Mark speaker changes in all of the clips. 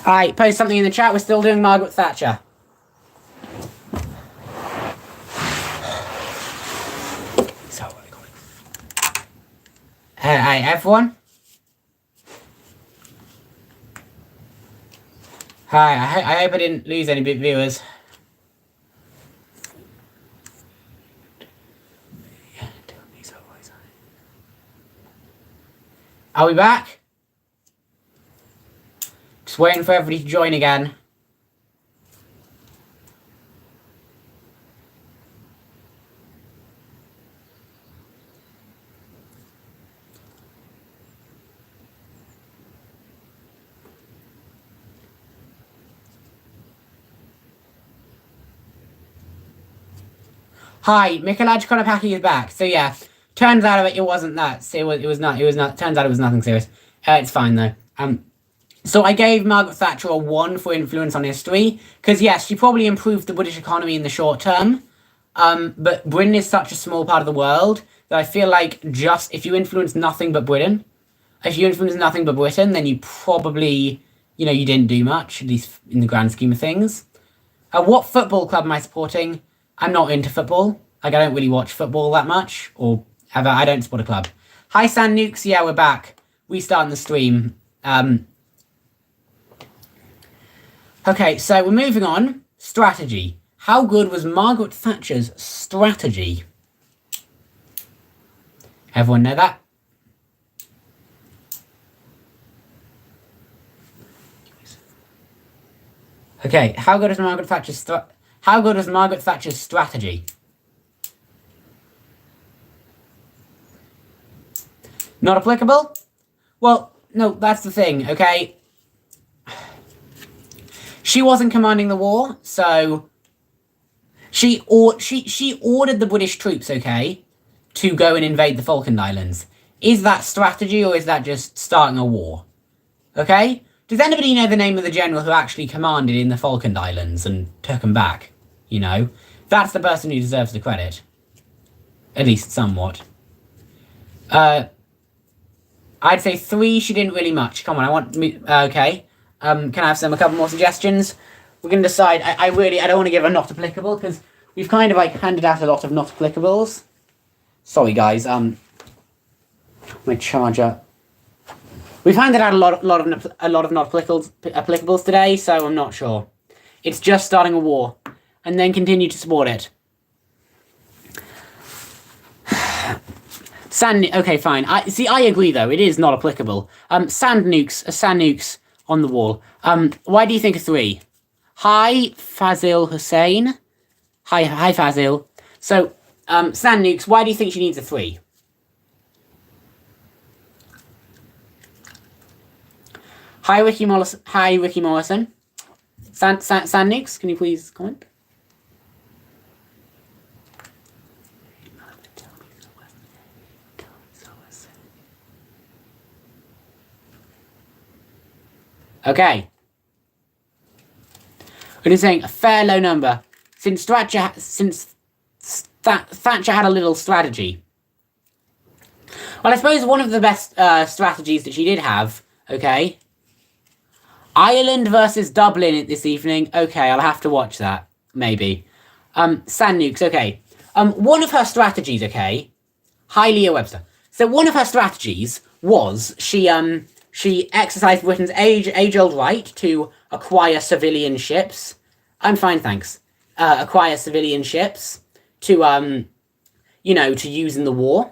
Speaker 1: Alright, post something in the chat. We're still doing Margaret Thatcher. So, hi, everyone. Hi, I hope I didn't lose any big viewers. Are we back? Just waiting for everybody to join again. Hi, Michelangelo Konopaki is back. So yeah, turns out it wasn't that. It was not. Turns out it was nothing serious. It's fine though. So I gave Margaret Thatcher a 1 for influence on history because yes, she probably improved the British economy in the short term. But Britain is such a small part of the world that I feel like just if you influence nothing but Britain, then you probably, you didn't do much, at least in the grand scheme of things. What football club am I supporting? I'm not into football. Like, I don't really watch football that much, or ever. I don't support a club. Hi, Sand Nukes. Yeah, we're back. Restarting the stream. Okay, so we're moving on. Strategy. How good was Margaret Thatcher's strategy? Everyone know that? Okay, how good is Margaret Thatcher's strategy? Not applicable? Well, no, that's the thing, okay? She wasn't commanding the war, so she ordered the British troops, okay, to go and invade the Falkland Islands. Is that strategy or is that just starting a war? Okay? Does anybody know the name of the general who actually commanded in the Falkland Islands and took them back? That's the person who deserves the credit. At least somewhat. I'd say 3, she didn't really much. Come on, I want me. Okay. Can I have a couple more suggestions? We're going to decide. I don't want to give a not applicable because we've kind of handed out a lot of not applicables. Sorry, guys. My charger. We've handed out a lot of not applicables today, so I'm not sure. It's just starting a war, and then continue to support it. Okay, fine. I agree though. It is not applicable. Sand nukes on the wall. Why do you think a 3? Hi, Fazil Hussein. Hi, Fazil. So, Sand nukes. Why do you think she needs a 3? Hi, Ricky Morrison. Sand nukes. Can you please comment? Okay. We're saying a fair low number. Since Thatcher had a little strategy. Well, I suppose one of the best strategies that she did have, okay. Ireland versus Dublin this evening. Okay, I'll have to watch that. Maybe. Sand nukes, okay. One of her strategies, okay. Hi, Leah Webster. So one of her strategies was she exercised Britain's age-old right to acquire civilian ships. I'm fine, thanks. Acquire civilian ships to, to use in the war.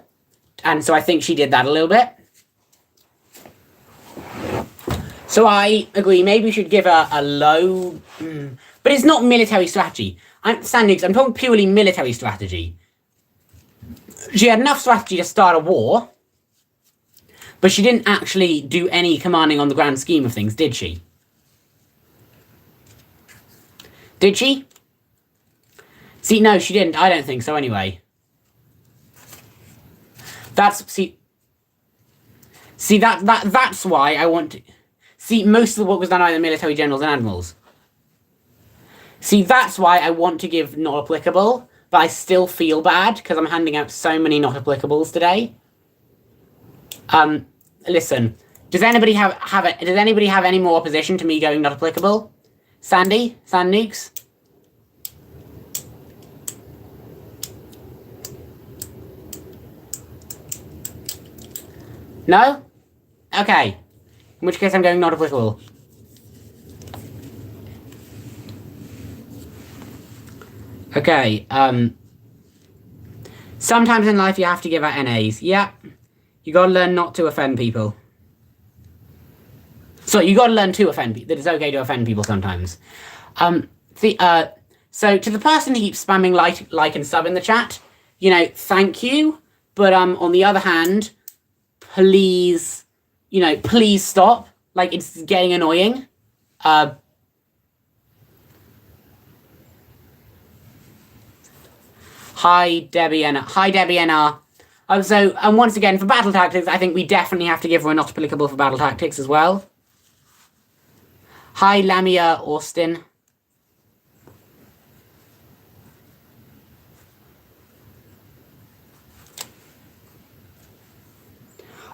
Speaker 1: And so I think she did that a little bit. So I agree, maybe we should give her a low... But it's not military strategy. I'm talking purely military strategy. She had enough strategy to start a war, but she didn't actually do any commanding on the grand scheme of things, did she? Did she? See, no, she didn't. I don't think so anyway. That's why I want to... See, most of the work was done by the military generals and admirals. See, that's why I want to give not applicable, but I still feel bad because I'm handing out so many not applicables today. Listen, Does anybody does anybody have any more opposition to me going not applicable? Sandy? Sand nukes? No? Okay. In which case I'm going not applicable. Okay, sometimes in life you have to give out NAs. Yeah. You gotta learn not to offend people. So you gotta learn to offend people. That it's okay to offend people sometimes. So to the person who keeps spamming like and sub in the chat, you know, thank you. But on the other hand, please, you know, please stop. Like, it's getting annoying. Hi, Debbie NR. And once again, for battle tactics, I think we definitely have to give her a not applicable for battle tactics as well. Hi, Lamia Austin.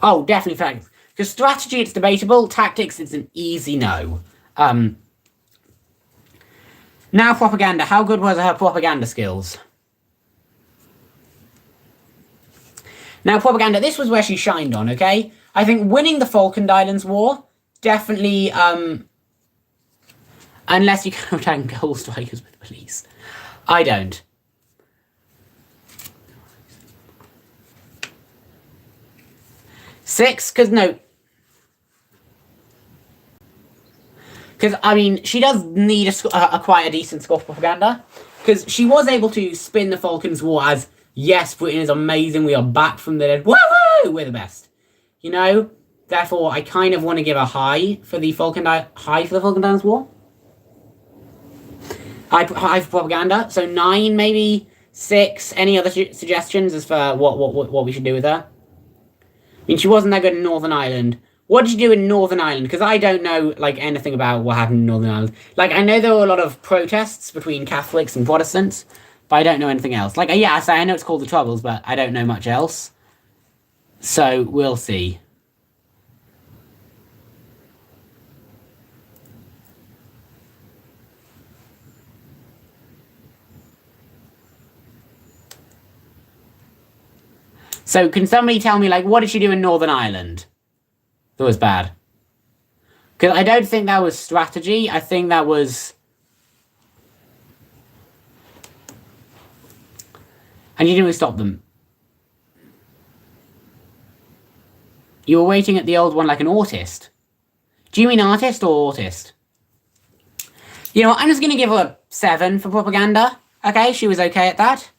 Speaker 1: Oh, definitely tactics. Because strategy, it's debatable. Tactics, it's an easy no. Now propaganda. How good was her propaganda skills? Now propaganda, this was where she shined on, okay? I think winning the Falkland Islands War, definitely, unless you can attack goal strikers with the police. I don't. Six? Because no. Because, I mean, she does need quite a decent score for propaganda. Because she was able to spin the Falklands War as, yes, Britain is amazing, we are back from the dead, woo-hoo, we're the best. You know? Therefore, I kind of want to give a high for the Falkland Islands War. High for propaganda. So 9, maybe 6. Any other suggestions as for what we should do with her? I mean, she wasn't that good in Northern Ireland. What did you do in Northern Ireland? Because I don't know, like, anything about what happened in Northern Ireland. Like, I know there were a lot of protests between Catholics and Protestants, but I don't know anything else. Like, yeah, I know it's called the Troubles, but I don't know much else. So, we'll see. So, can somebody tell me, like, what did she do in Northern Ireland that was bad? Because I don't think that was strategy. I think that was... And you didn't stop them. You were waiting at the old one like an autist. Do you mean artist or autist? You know what, I'm just going to give her a 7 for propaganda. Okay, she was okay at that.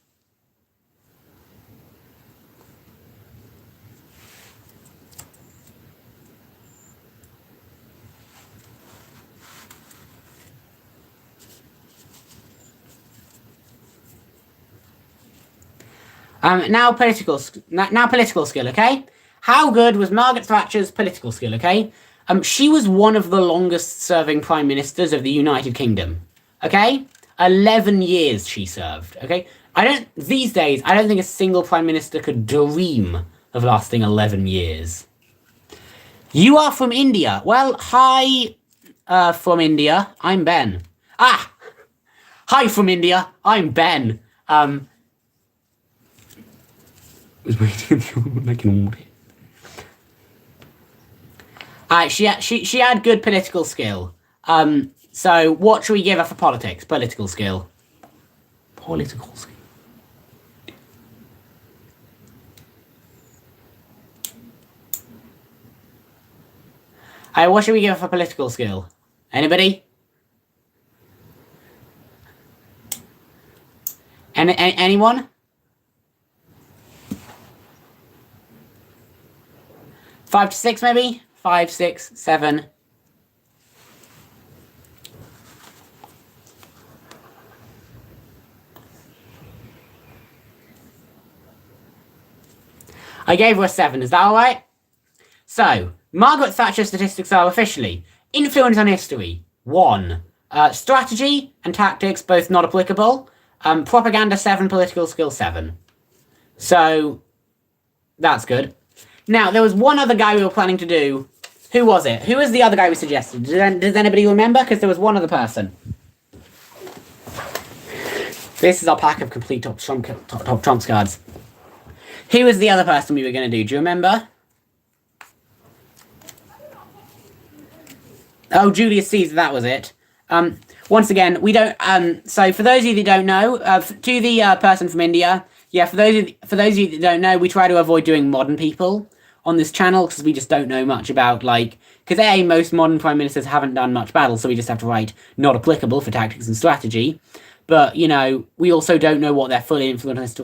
Speaker 1: Now political skill, okay? How good was Margaret Thatcher's political skill, okay? She was one of the longest serving prime ministers of the United Kingdom, okay? 11 years she served, okay? These days, I don't think a single prime minister could dream of lasting 11 years. You are from India. Well, hi, from India. I'm Ben. Ah! Hi from India. I'm Ben. Was waiting like an audit. She had good political skill. So what should we give her for politics? Political skill. Political skill. What should we give her for political skill? Anybody? Anyone? 5 to 6 maybe? 5, 6, 7. I gave her a 7, is that alright? So, Margaret Thatcher statistics are officially influence on history, 1. Strategy and tactics, both not applicable. Propaganda 7, political skill 7. So, that's good. Now, there was one other guy we were planning to do Who was it? Who was the other guy we suggested? Does anybody remember? Because there was one other person. This is our pack of complete top trumps cards. Who was the other person we were going to do? Do you remember? Oh, Julius Caesar, that was it. Once again, we don't. So for those of you that don't know, to the person from India, yeah, for those of you that don't know, we try to avoid doing modern people on this channel because we just don't know much about because most modern prime ministers haven't done much battle, so we just have to write not applicable for tactics and strategy. But we also don't know what their full influence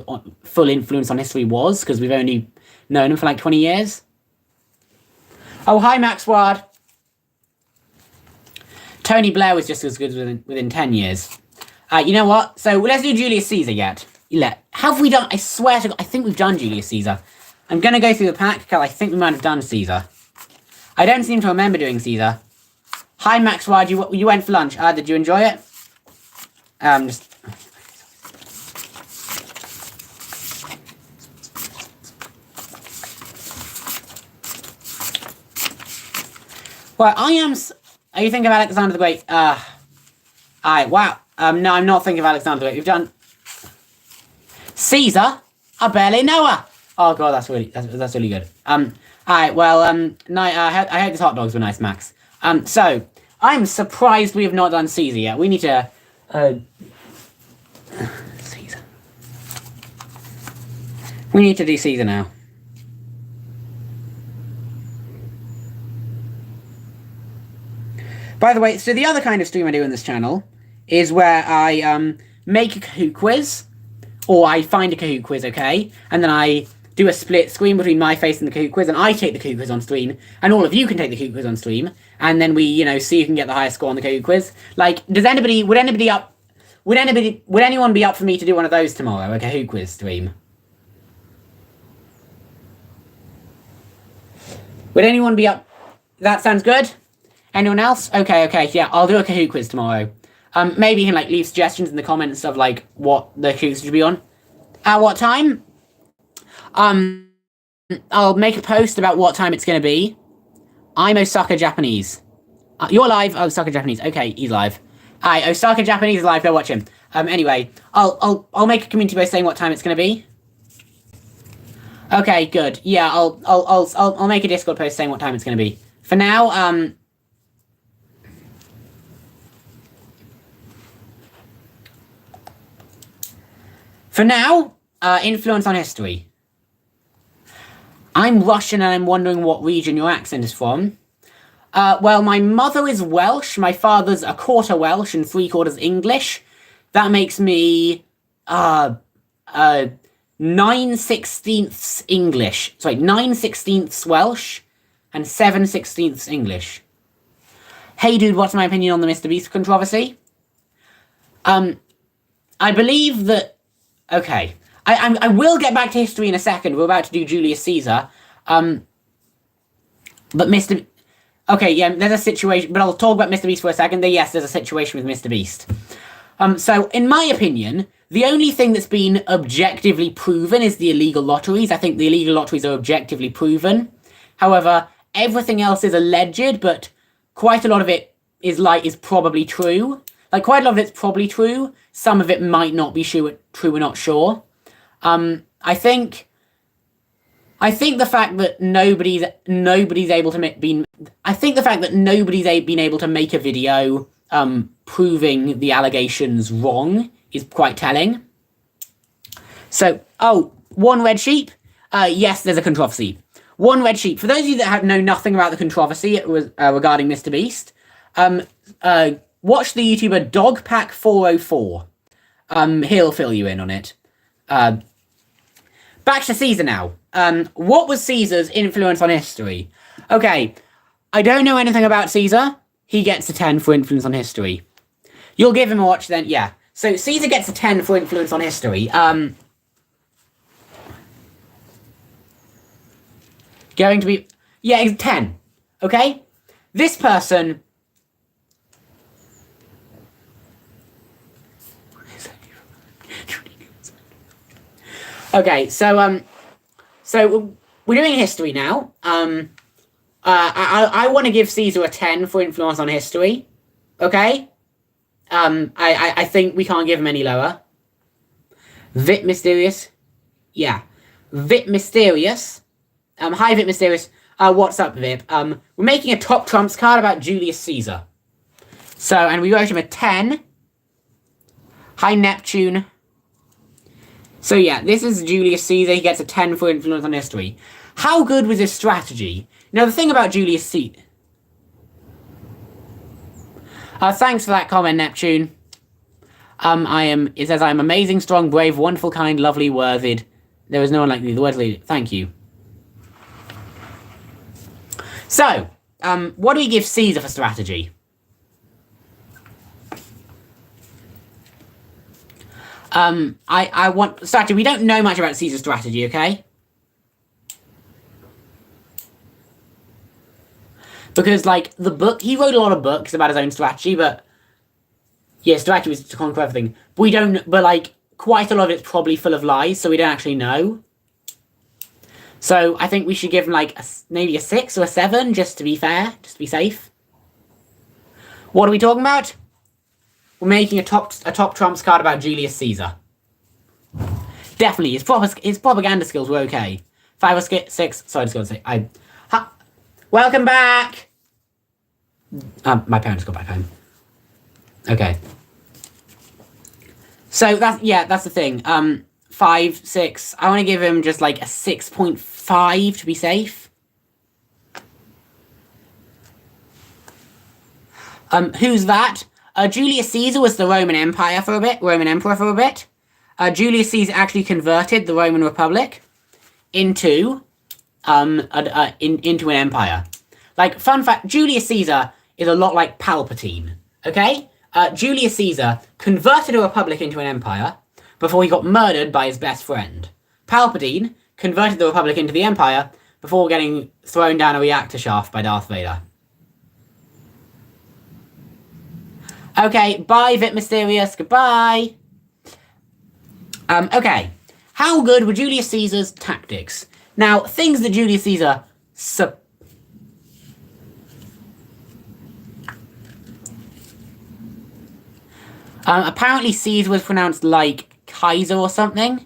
Speaker 1: on history was because we've only known them for 20 years. Oh, hi, Max Ward. Tony Blair was just as good within 10 years. You know what? So let's do Julius Caesar yet. Have we done? I swear to God, I think we've done Julius Caesar. I'm going to go through the pack because I think we might have done Caesar. I don't seem to remember doing Caesar. Hi, Max Ward. You went for lunch. Did you enjoy it? Just... Well, I am... Are you thinking of Alexander the Great? Wow. No, I'm not thinking of Alexander the Great. We've done... Caesar? I barely know her. Oh, God, that's really good. Alright, well, no, I hope these hot dogs were nice, Max. So, I'm surprised we have not done Caesar yet. We need to... Caesar. We need to do Caesar now. By the way, so the other kind of stream I do on this channel is where I make a Kahoot quiz, or I find a Kahoot quiz, okay? And then I do a split screen between my face and the Kahoot quiz, and I take the Kahoot quiz on stream, and all of you can take the Kahoot quiz on stream, and then we, see who can get the highest score on the Kahoot quiz. Would anyone be up for me to do one of those tomorrow, a Kahoot quiz stream? Would anyone be up? That sounds good? Anyone else? Okay, yeah, I'll do a Kahoot quiz tomorrow. Maybe you can leave suggestions in the comments of what the Kahoot should be on. At what time? I'll make a post about what time it's gonna be. I'm Osaka Japanese. You're live? Oh, Osaka Japanese. Okay, he's live. Alright, Osaka Japanese is live. Go watch him. Anyway, I'll make a community post saying what time it's gonna be. Okay, good. Yeah, I'll make a Discord post saying what time it's gonna be. For now, influence on history. I'm Russian and I'm wondering what region your accent is from. Well, my mother is Welsh, my father's a quarter Welsh and 3/4 English. That makes me 9/16 English. Sorry, 9/16 Welsh and 7/16 English. Hey dude, what's my opinion on the Mr. Beast controversy? I believe that... Okay. I will get back to history in a second. We're about to do Julius Caesar. But Mr... Okay, yeah, there's a situation... But I'll talk about Mr. Beast for a second. Yes, there's a situation with Mr. Beast. So, in my opinion, the only thing that's been objectively proven is the illegal lotteries. I think the illegal lotteries are objectively proven. However, everything else is alleged, but quite a lot of it is probably true. Quite a lot of it's probably true. Some of it might not be true, we're not sure. I think the fact that nobody's able to been able to make a video proving the allegations wrong is quite telling. So, one red sheep. Yes, there's a controversy. One red sheep. For those of you that know nothing about the controversy regarding Mr. Beast, watch the YouTuber Dogpack404. He'll fill you in on it. Back to Caesar now. What was Caesar's influence on history? Okay, I don't know anything about Caesar. He gets a 10 for influence on history. You'll give him a watch then, yeah. So Caesar gets a 10 for influence on history. Going to be... Yeah, 10. Okay? This person... Okay, so we're doing history now. I want to give Caesar a 10 for influence on history. Okay? I think we can't give him any lower. Vit Mysterious. Yeah. Vit Mysterious. Hi Vit Mysterious. What's up, Vip? We're making a top trumps card about Julius Caesar. So, and we wrote him a 10. Hi Neptune. So yeah, this is Julius Caesar. He gets a 10 for influence on history. How good was his strategy? Now, the thing about Julius Caesar... thanks for that comment, Neptune. It says, I am amazing, strong, brave, wonderful, kind, lovely, worthy. There is no one like me. The words lead. Thank you. So, what do we give Caesar for strategy? I want strategy. We don't know much about Caesar's strategy, okay? Because, like, the book, he wrote a lot of books about his own strategy, but yeah, strategy was to conquer everything. But we don't, but like, quite a lot of it's probably full of lies, so we don't actually know. So I think we should give him like maybe a 6 or a 7, just to be fair, just to be safe. What are we talking about? We're making a top trumps card about Julius Caesar. Definitely, his propaganda skills were okay. 5 or 6. Sorry, I just got to say welcome back. My parents got back home. Okay. So that's the thing. 5, 6. I want to give him just like a 6.5 to be safe. Who's that? Julius Caesar was the Roman Emperor for a bit. Julius Caesar actually converted the Roman Republic into into an empire. Like, fun fact, Julius Caesar is a lot like Palpatine. Okay? Julius Caesar converted a republic into an empire before he got murdered by his best friend. Palpatine converted the republic into the empire before getting thrown down a reactor shaft by Darth Vader. Okay, bye, Vit Mysterious. Goodbye. Okay. How good were Julius Caesar's tactics? Now, things that Julius Caesar... apparently Caesar was pronounced like Kaiser or something.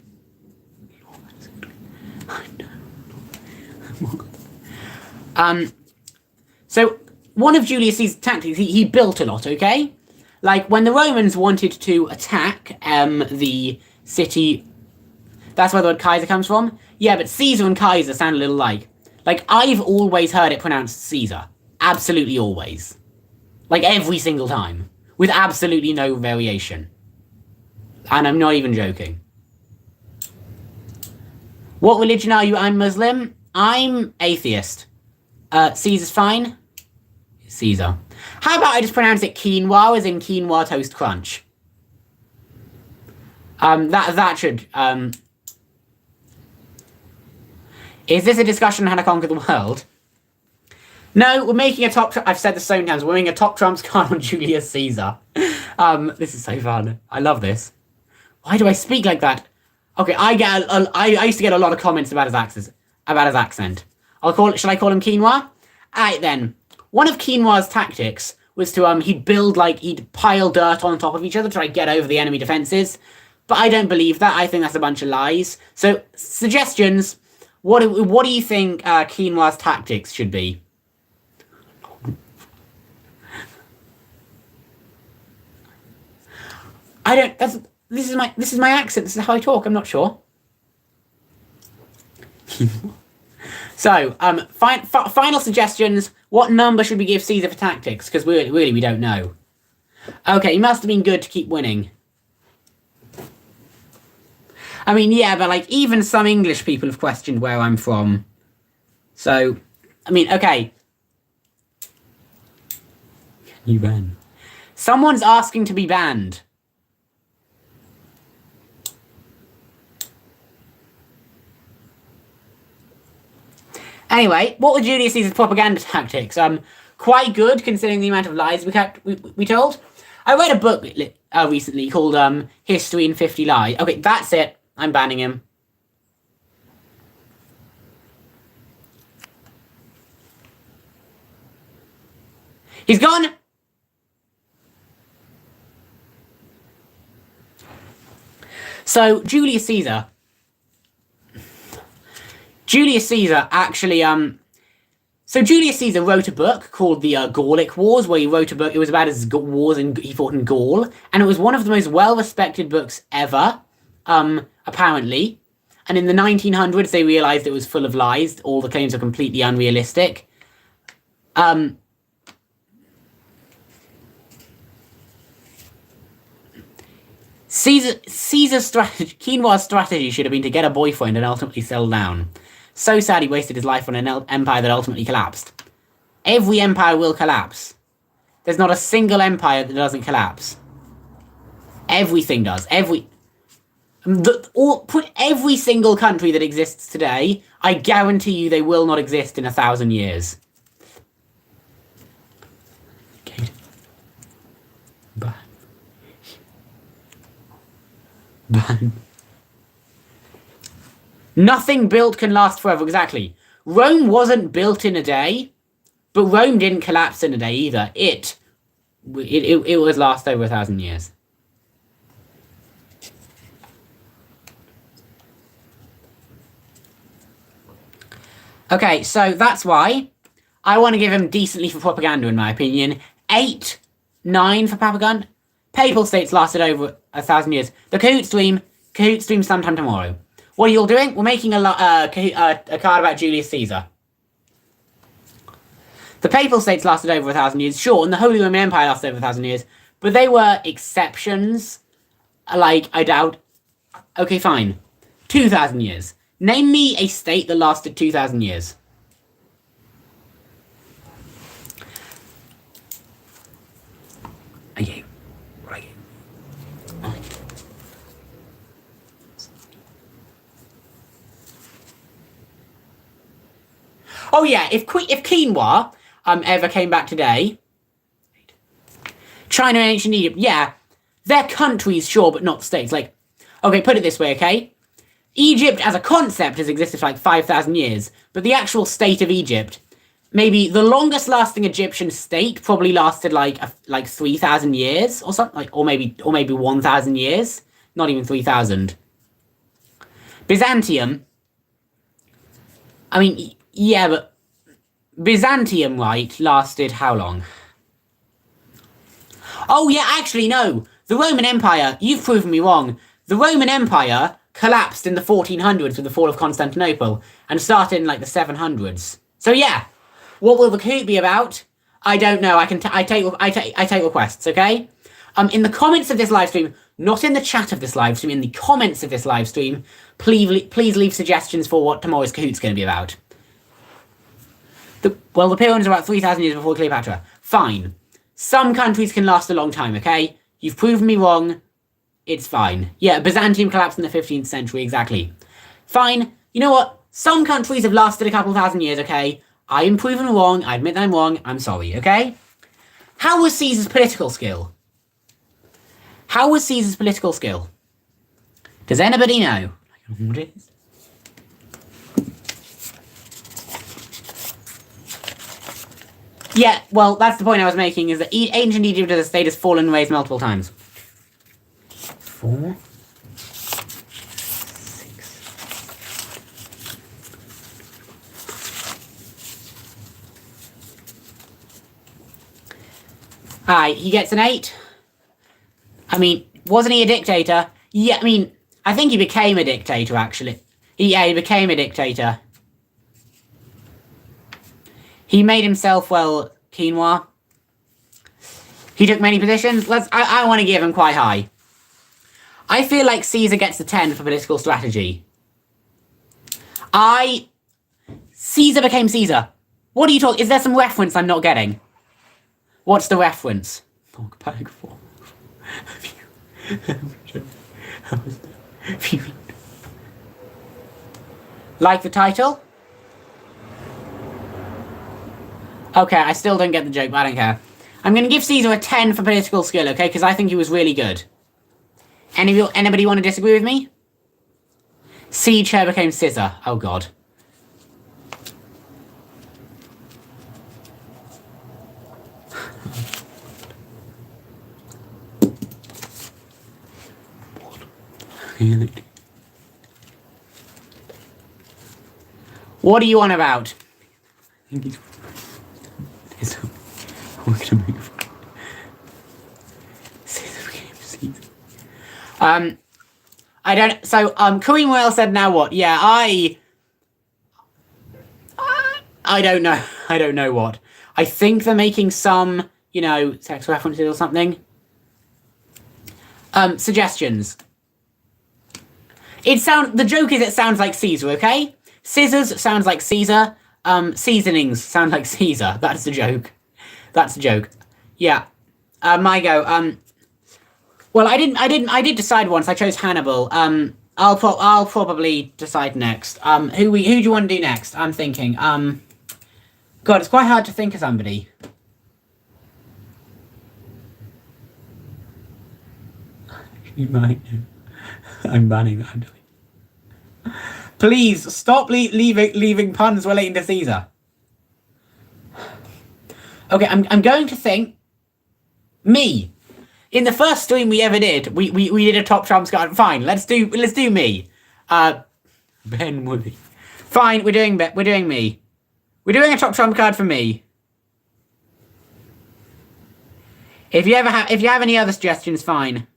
Speaker 1: So, one of Julius Caesar's tactics, he built a lot, okay? Like, when the Romans wanted to attack the city... That's where the word Kaiser comes from? Yeah, but Caesar and Kaiser sound a little like. Like, I've always heard it pronounced Caesar. Absolutely always. Like, every single time. With absolutely no variation. And I'm not even joking. What religion are you? I'm Muslim. I'm atheist. Caesar's fine. Caesar. How about I just pronounce it quinoa, as in quinoa toast crunch? That should, Is this a discussion on how to conquer the world? No, we're making a top... I've said this so many times. We're making a top trumps card on Julius Caesar. This is so fun. I love this. Why do I speak like that? Okay, I used to get a lot of comments about his accent. Shall I call him quinoa? Alright then. One of quinoa's tactics was to, he'd pile dirt on top of each other to try to get over the enemy defenses. But I don't believe that. I think that's a bunch of lies. So, suggestions. What do you think quinoa's tactics should be? This is my accent. This is how I talk. I'm not sure. So, final suggestions. What number should we give Caesar for tactics? Because really, we don't know. Okay, he must have been good to keep winning. I mean, yeah, but like, even some English people have questioned where I'm from. So, I mean, okay. Can you ban? Someone's asking to be banned. Anyway, what were Julius Caesar's propaganda tactics? Quite good, considering the amount of lies we told. I read a book recently called History in 50 Lies. Okay, that's it. I'm banning him. He's gone! So, Julius Caesar actually, so Julius Caesar wrote a book called the Gallic Wars, where he wrote a book, it was about his wars and he fought in Gaul, and it was one of the most well-respected books ever, apparently. And in the 1900s, they realized it was full of lies. All the claims are completely unrealistic. Caesar's strategy, Quinoa's strategy should have been to get a boyfriend and ultimately settle down. So sad he wasted his life on an empire that ultimately collapsed. Every empire will collapse. There's not a single empire that doesn't collapse. Everything does. Put every single country that exists today, I guarantee you they will not exist in 1,000 years. Okay. Bye. Bye. Nothing built can last forever, exactly. Rome wasn't built in a day, but Rome didn't collapse in a day either. It was last over 1,000 years. Okay, so that's why I want to give him decently for propaganda, in my opinion. 8, 9 for propaganda. Papal states lasted over 1,000 years. The Kahoot stream sometime tomorrow. What are you all doing? We're making a card about Julius Caesar. The Papal states lasted over 1,000 years, sure, and the Holy Roman Empire lasted over 1,000 years, but they were exceptions. Like, I doubt... Okay, fine. 2,000 years. Name me a state that lasted 2,000 years. Okay. Right. Oh yeah, if quinoa ever came back today, China and ancient Egypt, yeah, they're countries, sure, but not states. Like, okay, put it this way, okay? Egypt as a concept has existed for like 5,000 years, but the actual state of Egypt, maybe the longest lasting Egyptian state probably lasted like 3,000 years or something, like, or maybe 1,000 years, not even 3,000. Byzantium, I mean, yeah, but Byzantium, right, lasted how long? Oh yeah, actually no, the Roman Empire, you've proven me wrong. The Roman Empire collapsed in the 1400s with the fall of Constantinople and started in like the 700s. So yeah, what will the Kahoot be about? I don't know. I take requests. Okay. In the comments of this live stream, not in the chat of this live stream, in the comments of this live stream, please leave suggestions for what tomorrow's Kahoot's going to be about. The Pyramids are about 3,000 years before Cleopatra. Fine. Some countries can last a long time. Okay. You've proven me wrong. It's fine. Yeah, Byzantium collapsed in the 15th century, exactly. Fine. You know what? Some countries have lasted a couple thousand years, okay? I am proven wrong. I admit that I'm wrong. I'm sorry, okay? How was Caesar's political skill? How was Caesar's political skill? Does anybody know? What it is? Yeah, well, that's the point I was making, is that ancient Egypt as a state has fallen and raised multiple times. 4, 6. Alright, he gets an 8. I mean, wasn't he a dictator? Yeah, I mean, I think he became a dictator, actually. He became a dictator. He made himself, well, quinoa. He took many positions. I want to give him quite high. I feel like Caesar gets a 10 for political strategy. Caesar became Caesar. What are you talking? Is there some reference I'm not getting? What's the reference? Bag 4. Like the title? Okay, I still don't get the joke, but I don't care. I'm going to give Caesar a 10 for political skill, okay? Because I think he was really good. Anybody want to disagree with me? Siege chair became Scissor. Oh god. What are you on about?
Speaker 2: I think he's we're gonna make
Speaker 1: I don't. So, Queen Whale said, "Now what?" Yeah, I don't know. I don't know what. I think they're making some, sex references or something. Suggestions. The joke is it sounds like Caesar, okay? Scissors sounds like Caesar. Seasonings sound like Caesar. That's the joke. That's the joke. Yeah. My go. Well, I did decide once. I chose Hannibal. I'll probably decide next. Who do you want to do next? I'm thinking. God, it's quite hard to think of somebody.
Speaker 2: You might. I'm banning that.
Speaker 1: Please stop leaving puns relating to Caesar. Okay, I'm going to think. Me. In the first stream we ever did, we did a top trumps card. Fine, let's do me.
Speaker 2: Ben Woolley.
Speaker 1: Fine, we're doing me. We're doing a top trump card for me. If you have any other suggestions, fine.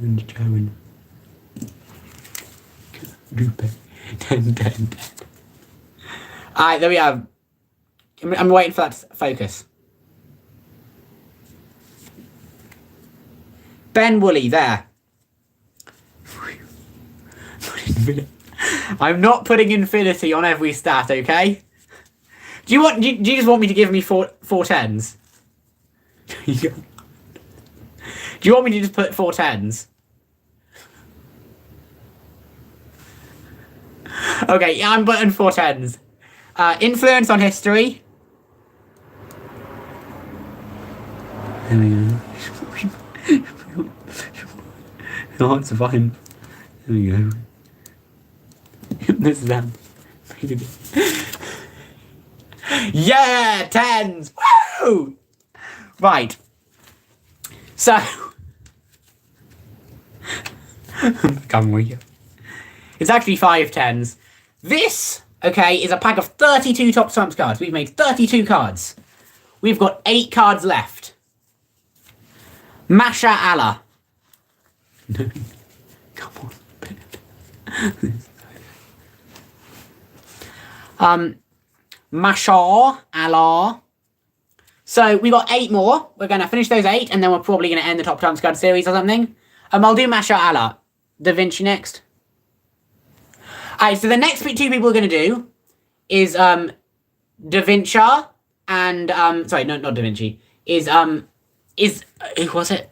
Speaker 2: And Joan. 10.
Speaker 1: Alright, there we are. I'm waiting for that to focus. Ben Woolley, there. I'm not putting infinity on every stat, okay? Do you just want me to give me four tens? Do you want me to just put 4 tens? Okay, yeah, I'm putting 4 tens. Influence on history.
Speaker 2: There we go. Hard to find. There we go. This is them.
Speaker 1: Yeah, tens. Woo! Right. So.
Speaker 2: Come with you.
Speaker 1: It's actually 5 tens. This, okay, is a pack of 32 top trumps cards. We've made 32 cards. We've got 8 cards left. Masha Allah.
Speaker 2: No. Come on.
Speaker 1: Masha Allah. So we got 8 more. We're going to finish those 8, and then we're probably going to end the top trumps card series or something. I'll do Masha Allah. Da Vinci next. Alright, so the next 2 people we're going to do is Da Vinci and sorry, no, not Da Vinci. Is who was it?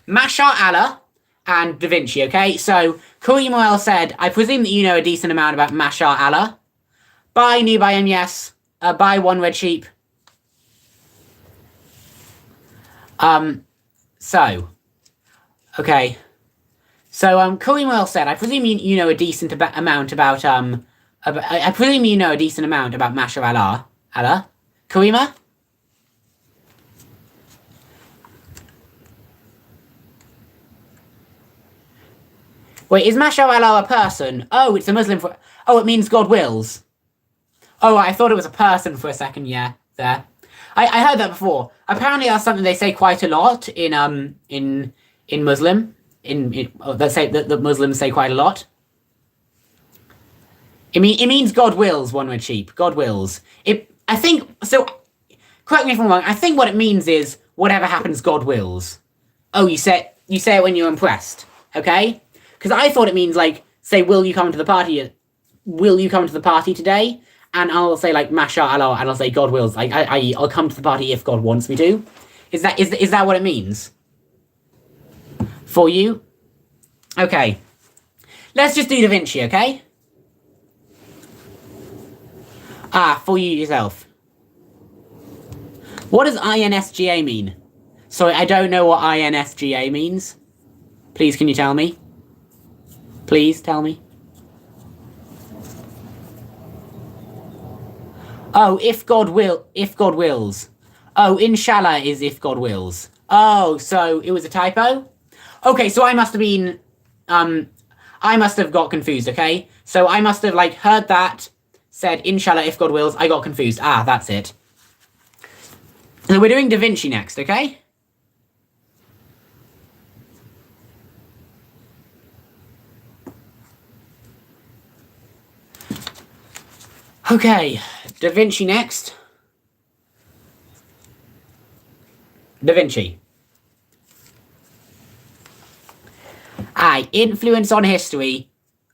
Speaker 1: Masha Allah and Da Vinci, okay? So Kareem Oil said, I presume that you know a decent amount about Masha Allah. Bye, new by yes. Bye, one red sheep. So, okay. So, Kareem Oil said, I presume you know a decent amount about, I presume you know a decent amount about Masha Allah. Allah? Karima? Wait, is Masha Allah a person? Oh, it's a Muslim for... Oh, it means God wills. Oh, I thought it was a person for a second, yeah, there. I heard that before. Apparently that's something they say quite a lot in Muslim. Let's say that Muslims say quite a lot. It means God wills, one word sheep. God wills. I think, so, correct me if I'm wrong, I think what it means is, whatever happens, God wills. Oh, you say it when you're impressed, okay? Because I thought it means, like, say, will you come to the party? Will you come to the party today? And I'll say, like, Masha Allah, and I'll say God wills. Like, I'll come to the party if God wants me to. Is that what it means? For you? Okay. Let's just do Da Vinci, okay? For you yourself. What does INSGA mean? Sorry, I don't know what INSGA means. Please, can you tell me? Please, tell me. Oh, if God wills. Oh, inshallah is if God wills. Oh, so it was a typo? Okay, so I must have been, I must have got confused, okay? So I must have, like, heard that, said, inshallah, if God wills, I got confused. Ah, that's it. So we're doing Da Vinci next, okay? Okay, Da Vinci next. Da Vinci. Aye, influence on history.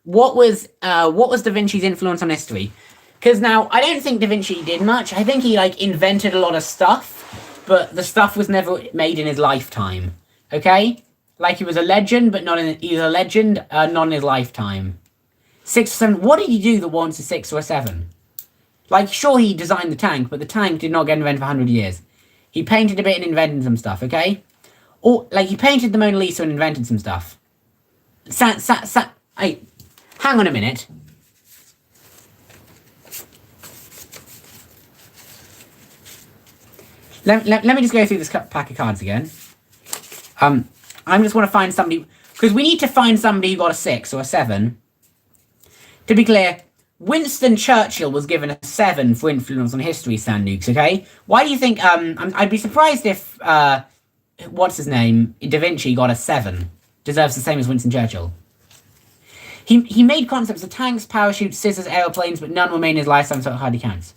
Speaker 1: What was Da Vinci's influence on history? Because now I don't think Da Vinci did much. I think he like invented a lot of stuff, but the stuff was never made in his lifetime. Okay, like he was a legend, but not in he was a legend, not in his lifetime. 6 or 7. What did he do that warrants a 6 or a 7? Like, sure, he designed the tank, but the tank did not get invented for 100 years. He painted a bit and invented some stuff. Okay, or like he painted the Mona Lisa and invented some stuff. Hey, hang on a minute. Let me just go through this pack of cards again. I just want to find somebody, because we need to find somebody who got a 6 or a 7. To be clear, Winston Churchill was given a 7 for influence on history, Sand Nukes, okay? Why do you think, I'd be surprised if, what's his name, Da Vinci got a 7. Deserves the same as Winston Churchill. He made concepts of tanks, parachutes, scissors, aeroplanes, but none were made in his lifetime, so it hardly counts.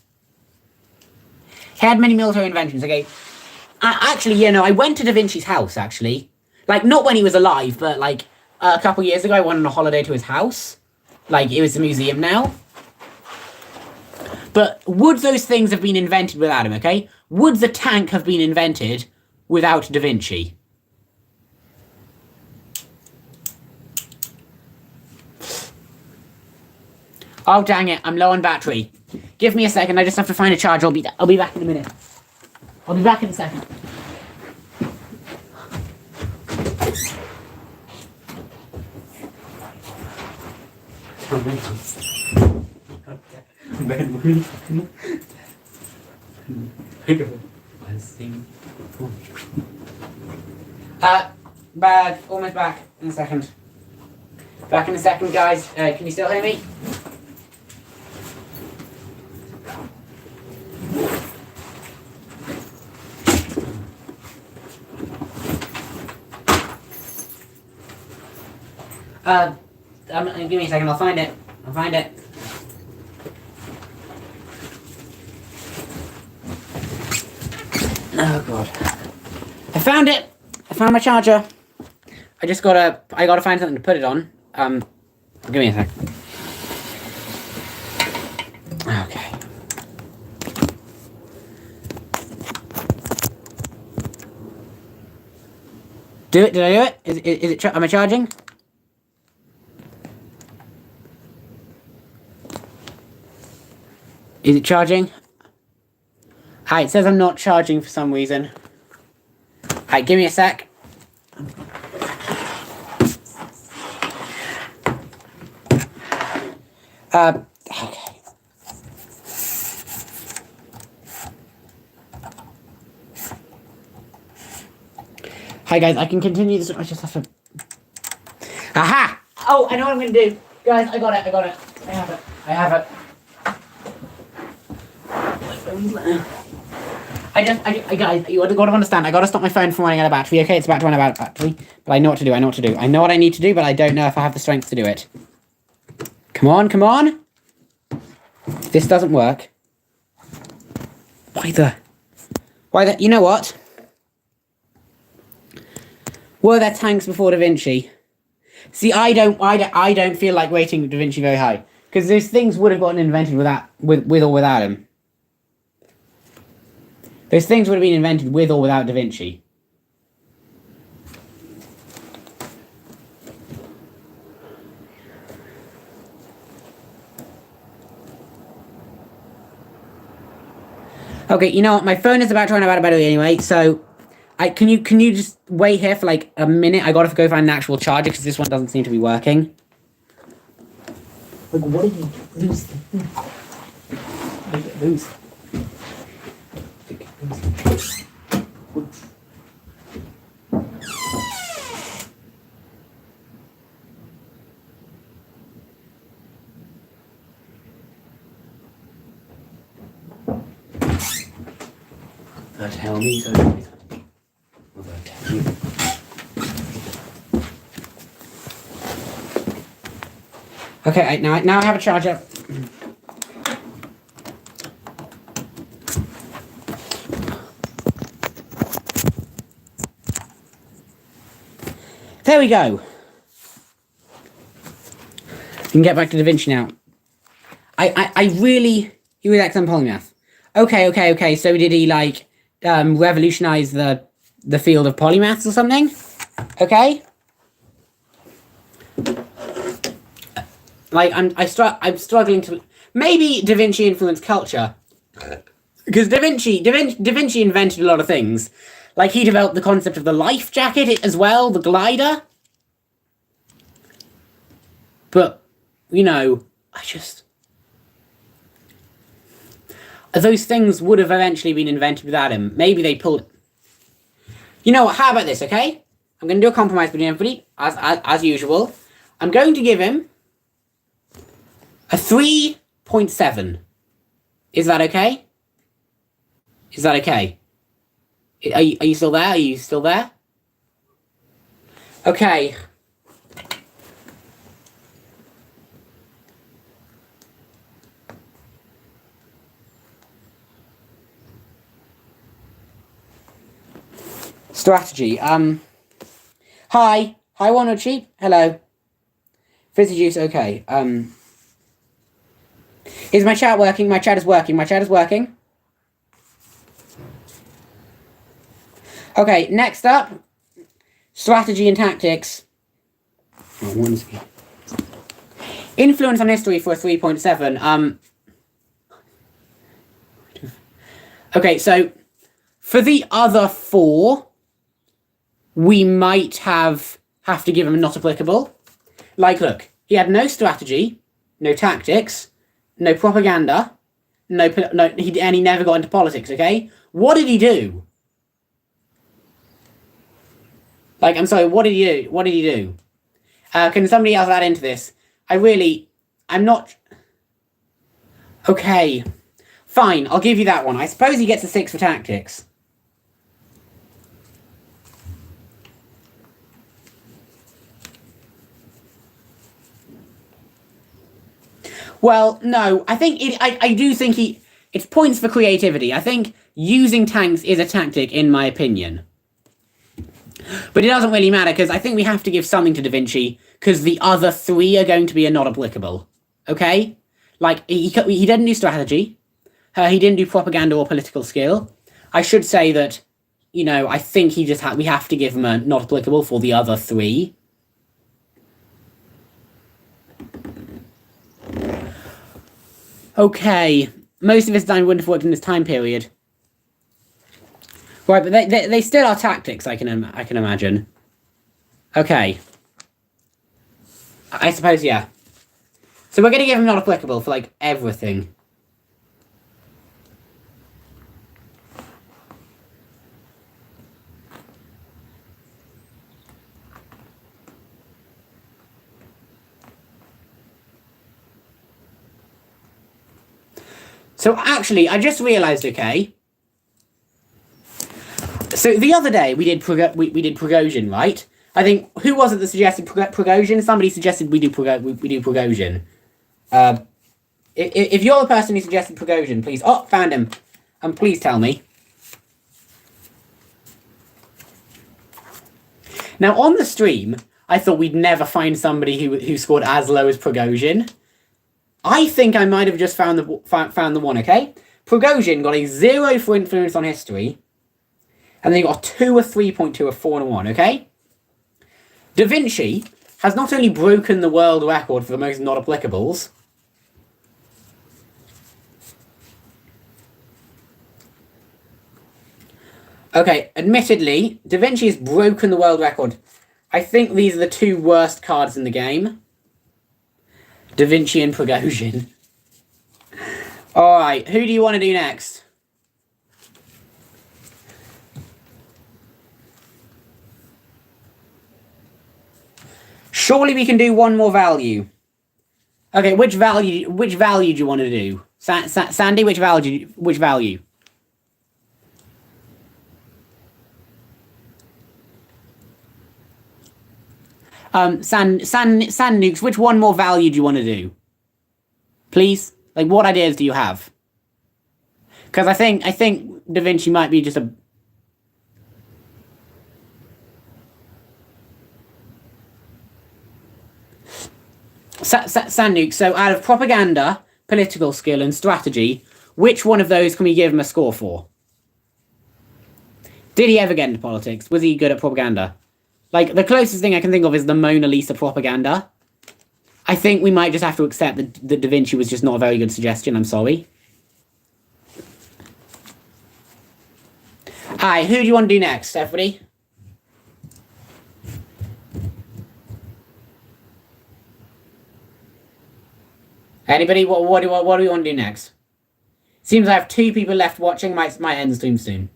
Speaker 1: He had many military inventions, okay? Actually, you know, I went to Da Vinci's house, actually. Like, not when he was alive, but, like, a couple years ago, I went on a holiday to his house. Like, it was a museum now. But would those things have been invented without him, okay? Would the tank have been invented without Da Vinci? Oh, dang it, I'm low on battery. Give me a second, I just have to find a charge. I'll be back in a minute. I'll be back in a second. Bad. Almost back in a second. Back in a second, guys. Can you still hear me? Give me a second, I'll find it. Oh god. I found it! I found my charger. I gotta find something to put it on. Give me a sec. Okay. Did I do it? Is it, am I charging? Is it charging? Hi, it says I'm not charging for some reason. Hi, give me a sec. Okay. Hi guys, I can continue this. I just have to. Aha! Oh, I know what I'm gonna do, guys. I got it. I have it. Guys, you gotta understand, I gotta stop my phone from running out of battery, okay? It's about to run out of battery, but I know what to do, I know what I need to do, but I don't know if I have the strength to do it. Come on! If this doesn't work... Why the... You know what? Were there tanks before Da Vinci? See, I don't feel like rating Da Vinci very high, because those things would have gotten invented with or without him. Those things would have been invented with or without Da Vinci. Okay, you know what? My phone is about to run out of battery anyway, so can you just wait here for like a minute? I gotta go find an actual charger because this one doesn't seem to be working. Like, what are you losing? Lose.
Speaker 2: Tell me so. Tell you.
Speaker 1: Okay, now I have a charger. There we go. We can get back to Da Vinci now. I really... He was excellent polymath. Okay. So did he, like, revolutionize the field of polymaths or something? Okay. Like, I'm struggling to... Maybe Da Vinci influenced culture. Because Da Vinci invented a lot of things. Like, he developed the concept of the life jacket as well, the glider. But, you know, those things would have eventually been invented without him. Maybe they pulled... You know what, how about this, okay? I'm going to do a compromise between everybody, as usual. I'm going to give him a 3.7. Is that okay? Is that okay? Are you still there? Are you still there? Okay. Strategy. Hi, One or Cheap. Hello. Fizzy Juice. Okay. Is my chat working? My chat is working. Okay. Next up, strategy and tactics. Influence on history for a 3.7. Okay. So for the other 4. We might have to give him not applicable. Like, look, he had no strategy, no tactics, no propaganda, and he never got into politics, okay? What did he do? Like, I'm sorry, what did he do? Can somebody else add into this? I'm not... Okay, fine, I'll give you that one. I suppose he gets a 6 for tactics. Well, no, I think I do think it's points for creativity. I think using tanks is a tactic, in my opinion. But it doesn't really matter, because I think we have to give something to Da Vinci, because the other 3 are going to be not applicable. Okay? Like, he didn't do strategy. He didn't do propaganda or political skill. I should say that, you know, I think we have to give him a not applicable for the other 3. Okay, most of his design wouldn't have worked in this time period. Right, but they still are tactics, I can imagine. Okay. I suppose, yeah. So we're going to give him not applicable for, like, everything. So actually, I just realised, okay. So the other day we did Prigozhin, right? I think who was it that suggested Prigozhin? Somebody suggested we do Prigozhin. If you're the person who suggested Prigozhin, please. Oh, found him. Please tell me. Now on the stream, I thought we'd never find somebody who scored as low as Prigozhin. I think I might have just found the one, okay? Prigozhin got a 0 for influence on history, and then he got a 2, a 3.2, a 4, and a 1, okay? Da Vinci has not only broken the world record for the most not applicables, okay, admittedly, Da Vinci has broken the world record. I think these are the 2 worst cards in the game. Da Vinci and Prigozhin. Alright, who do you want to do next? Surely we can do one more value. Okay, which value do you want to do? Sandy, which value? Sand Nukes, which one more value do you want to do? Please? Like, what ideas do you have? Because I think Da Vinci might be just a... Sand Nukes, so out of propaganda, political skill, and strategy, which one of those can we give him a score for? Did he ever get into politics? Was he good at propaganda? Like, the closest thing I can think of is the Mona Lisa propaganda. I think we might just have to accept that Da Vinci was just not a very good suggestion, I'm sorry. Alright, who do you want to do next, everybody? Anybody? What do we want to do next? Seems I have 2 people left watching. Might end the stream soon.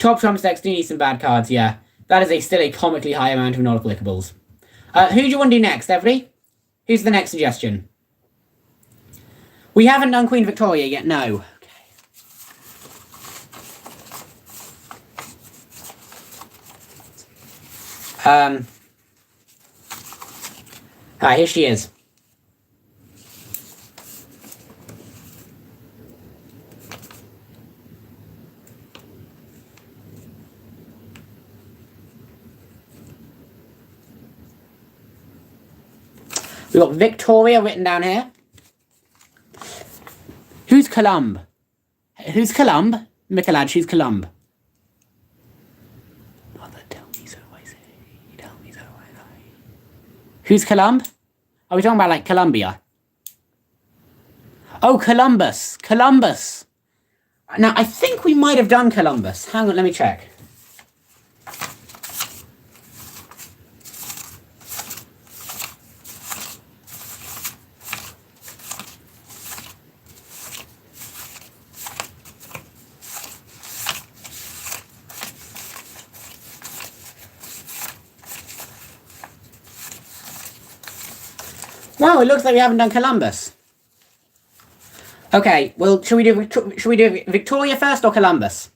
Speaker 1: Top Trump decks do need some bad cards, yeah. That is still a comically high amount of not applicables. Who do you want to do next, everybody? Who's the next suggestion? We haven't done Queen Victoria yet, no. Okay. Alright, here she is. We've got Victoria written down here. Who's Columb? Who's Columb? Michelad, who's Columb? Mother, tell me so I say. Tell me so I lie. Who's Columb? Are we talking about, like, Columbia? Oh, Columbus. Columbus. Now, I think we might have done Columbus. Hang on, let me check. Wow, it looks like we haven't done Columbus. Okay, well, should we do Victoria first or Columbus?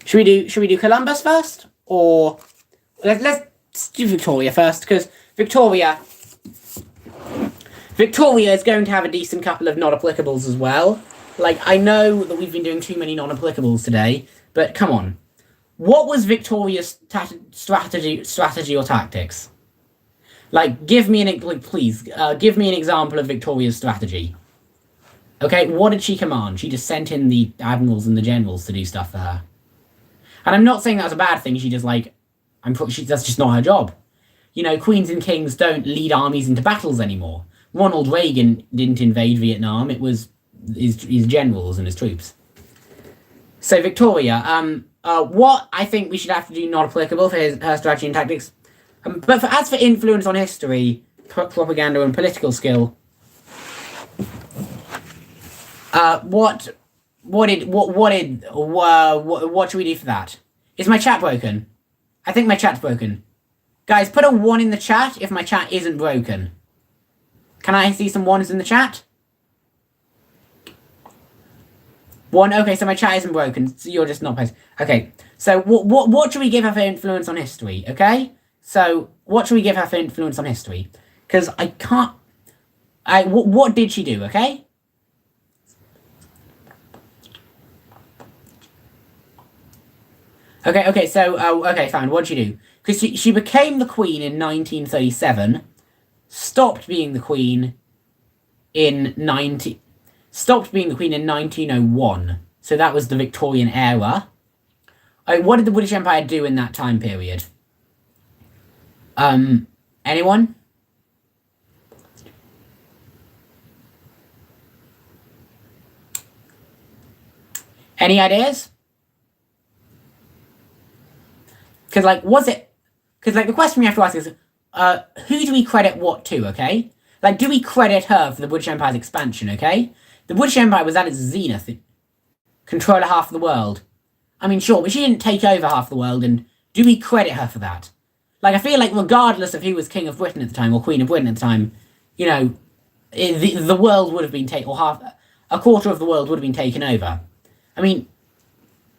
Speaker 1: Should we do Columbus first, or let's do Victoria first, because Victoria is going to have a decent couple of not applicables as well. Like, I know that we've been doing too many non-applicables today, but come on. What was Victoria's strategy or tactics? Like, give me give me an example of Victoria's strategy. Okay, what did she command? She just sent in the admirals and the generals to do stuff for her. And I'm not saying that was a bad thing. She just, like, that's just not her job. You know, queens and kings don't lead armies into battles anymore. Ronald Reagan didn't invade Vietnam. It was his generals and his troops. So Victoria, what I think we should have to do not applicable for her strategy and tactics, but as for influence on history, propaganda and political skill, what should we do for that? Is my chat broken? I think my chat's broken. Guys, put a 1 in the chat if my chat isn't broken. Can I see some 1s in the chat? 1, okay, so my chat isn't broken, so you're just not posting. Okay, so what should we give her for influence on history, okay? So, what should we give her for influence on history? Because I can't... what did she do, okay? Okay, so, okay, fine, what did she do? Because she became the queen in 1937, stopped being the queen in 1901. So that was the Victorian era. What did the British Empire do in that time period? Anyone? Any ideas? Because, like, the question we have to ask is, who do we credit what to, okay? Like, do we credit her for the British Empire's expansion, okay? The British Empire was at its zenith. Control of half of the world. I mean, sure, but she didn't take over half the world, and do we credit her for that? Like, I feel like regardless of who was King of Britain at the time, or Queen of Britain at the time, you know, the world would have been taken, or a quarter of the world would have been taken over. I mean,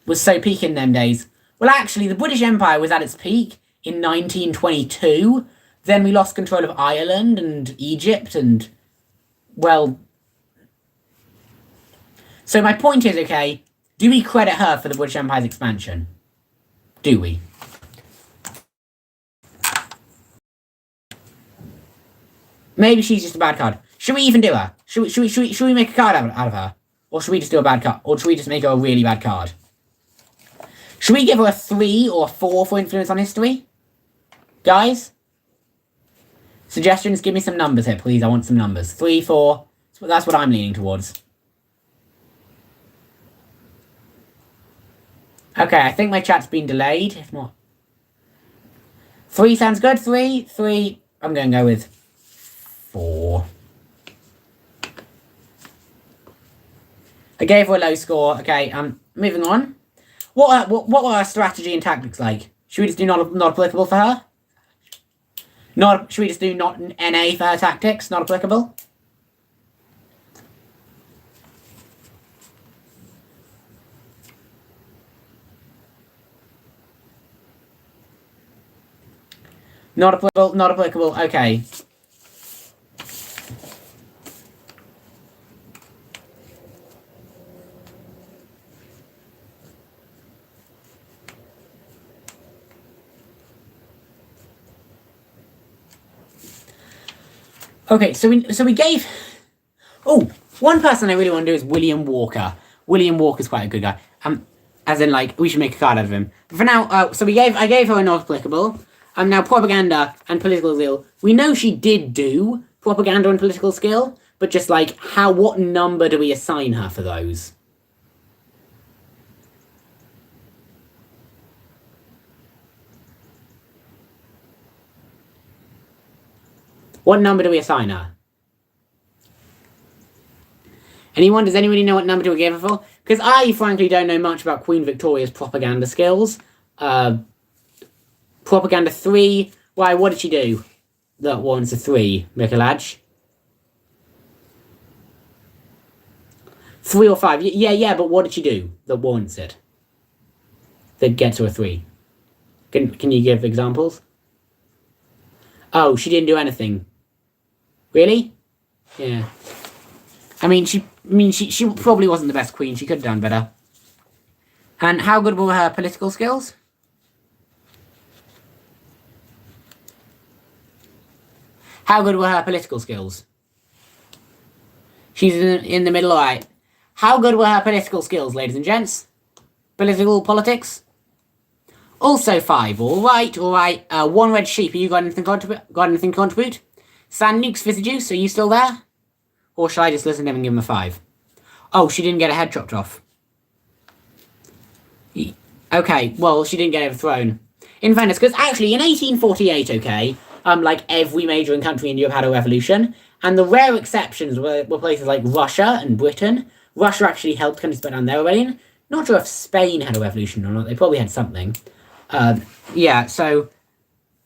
Speaker 1: was so peak in them days. Well, actually, the British Empire was at its peak in 1922. Then we lost control of Ireland and Egypt, and well. So my point is, okay, do we credit her for the British Empire's expansion? Do we? Maybe she's just a bad card. Should we even do her? Should we make a card out of her? Or should we just do a bad card? Or should we just make her a really bad card? Should we give her a 3 or a 4 for influence on history? Guys? Suggestions? Give me some numbers here, please. I want some numbers. 3, 4. That's what I'm leaning towards. Okay, I think my chat's been delayed. If not. 3 sounds good. 3. I'm going to go with 4. I gave her a low score. Okay, moving on. What were our strategy and tactics like? Should we just do not applicable for her? Should we just do not NA for her tactics? Not applicable? Not applicable, okay. Okay, so we gave. Oh, one person I really want to do is William Walker. William Walker's quite a good guy. As in, like, we should make a card out of him. But for now, so I gave her a not applicable. Now propaganda and political skill. We know she did do propaganda and political skill, but just like what number do we assign her for those? What number do we assign her? Anyone? Does anybody know what number do we give her for? Because I frankly don't know much about Queen Victoria's propaganda skills. Propaganda 3. Why, what did she do that warrants a 3, Michelage? 3 or 5. Yeah, but what did she do that warrants it? That gets her a 3. Can you give examples? Oh, she didn't do anything. Really? Yeah. I mean, she probably wasn't the best queen. She could have done better. And how good were her political skills? How good were her political skills? She's in the middle, alright. How good were her political skills, ladies and gents? Politics? Also 5, alright. One red sheep, you got anything to contribute? Sand Nukes Vizjuice, are you still there? Or should I just listen to him and give him a 5? Oh, she didn't get her head chopped off. Okay, well, she didn't get overthrown. In fairness, because actually in 1848, okay, like every major country in Europe had a revolution, and the rare exceptions were places like Russia and Britain. Russia actually helped countries put down their rebellion. Not sure if Spain had a revolution or not. They probably had something. Yeah, so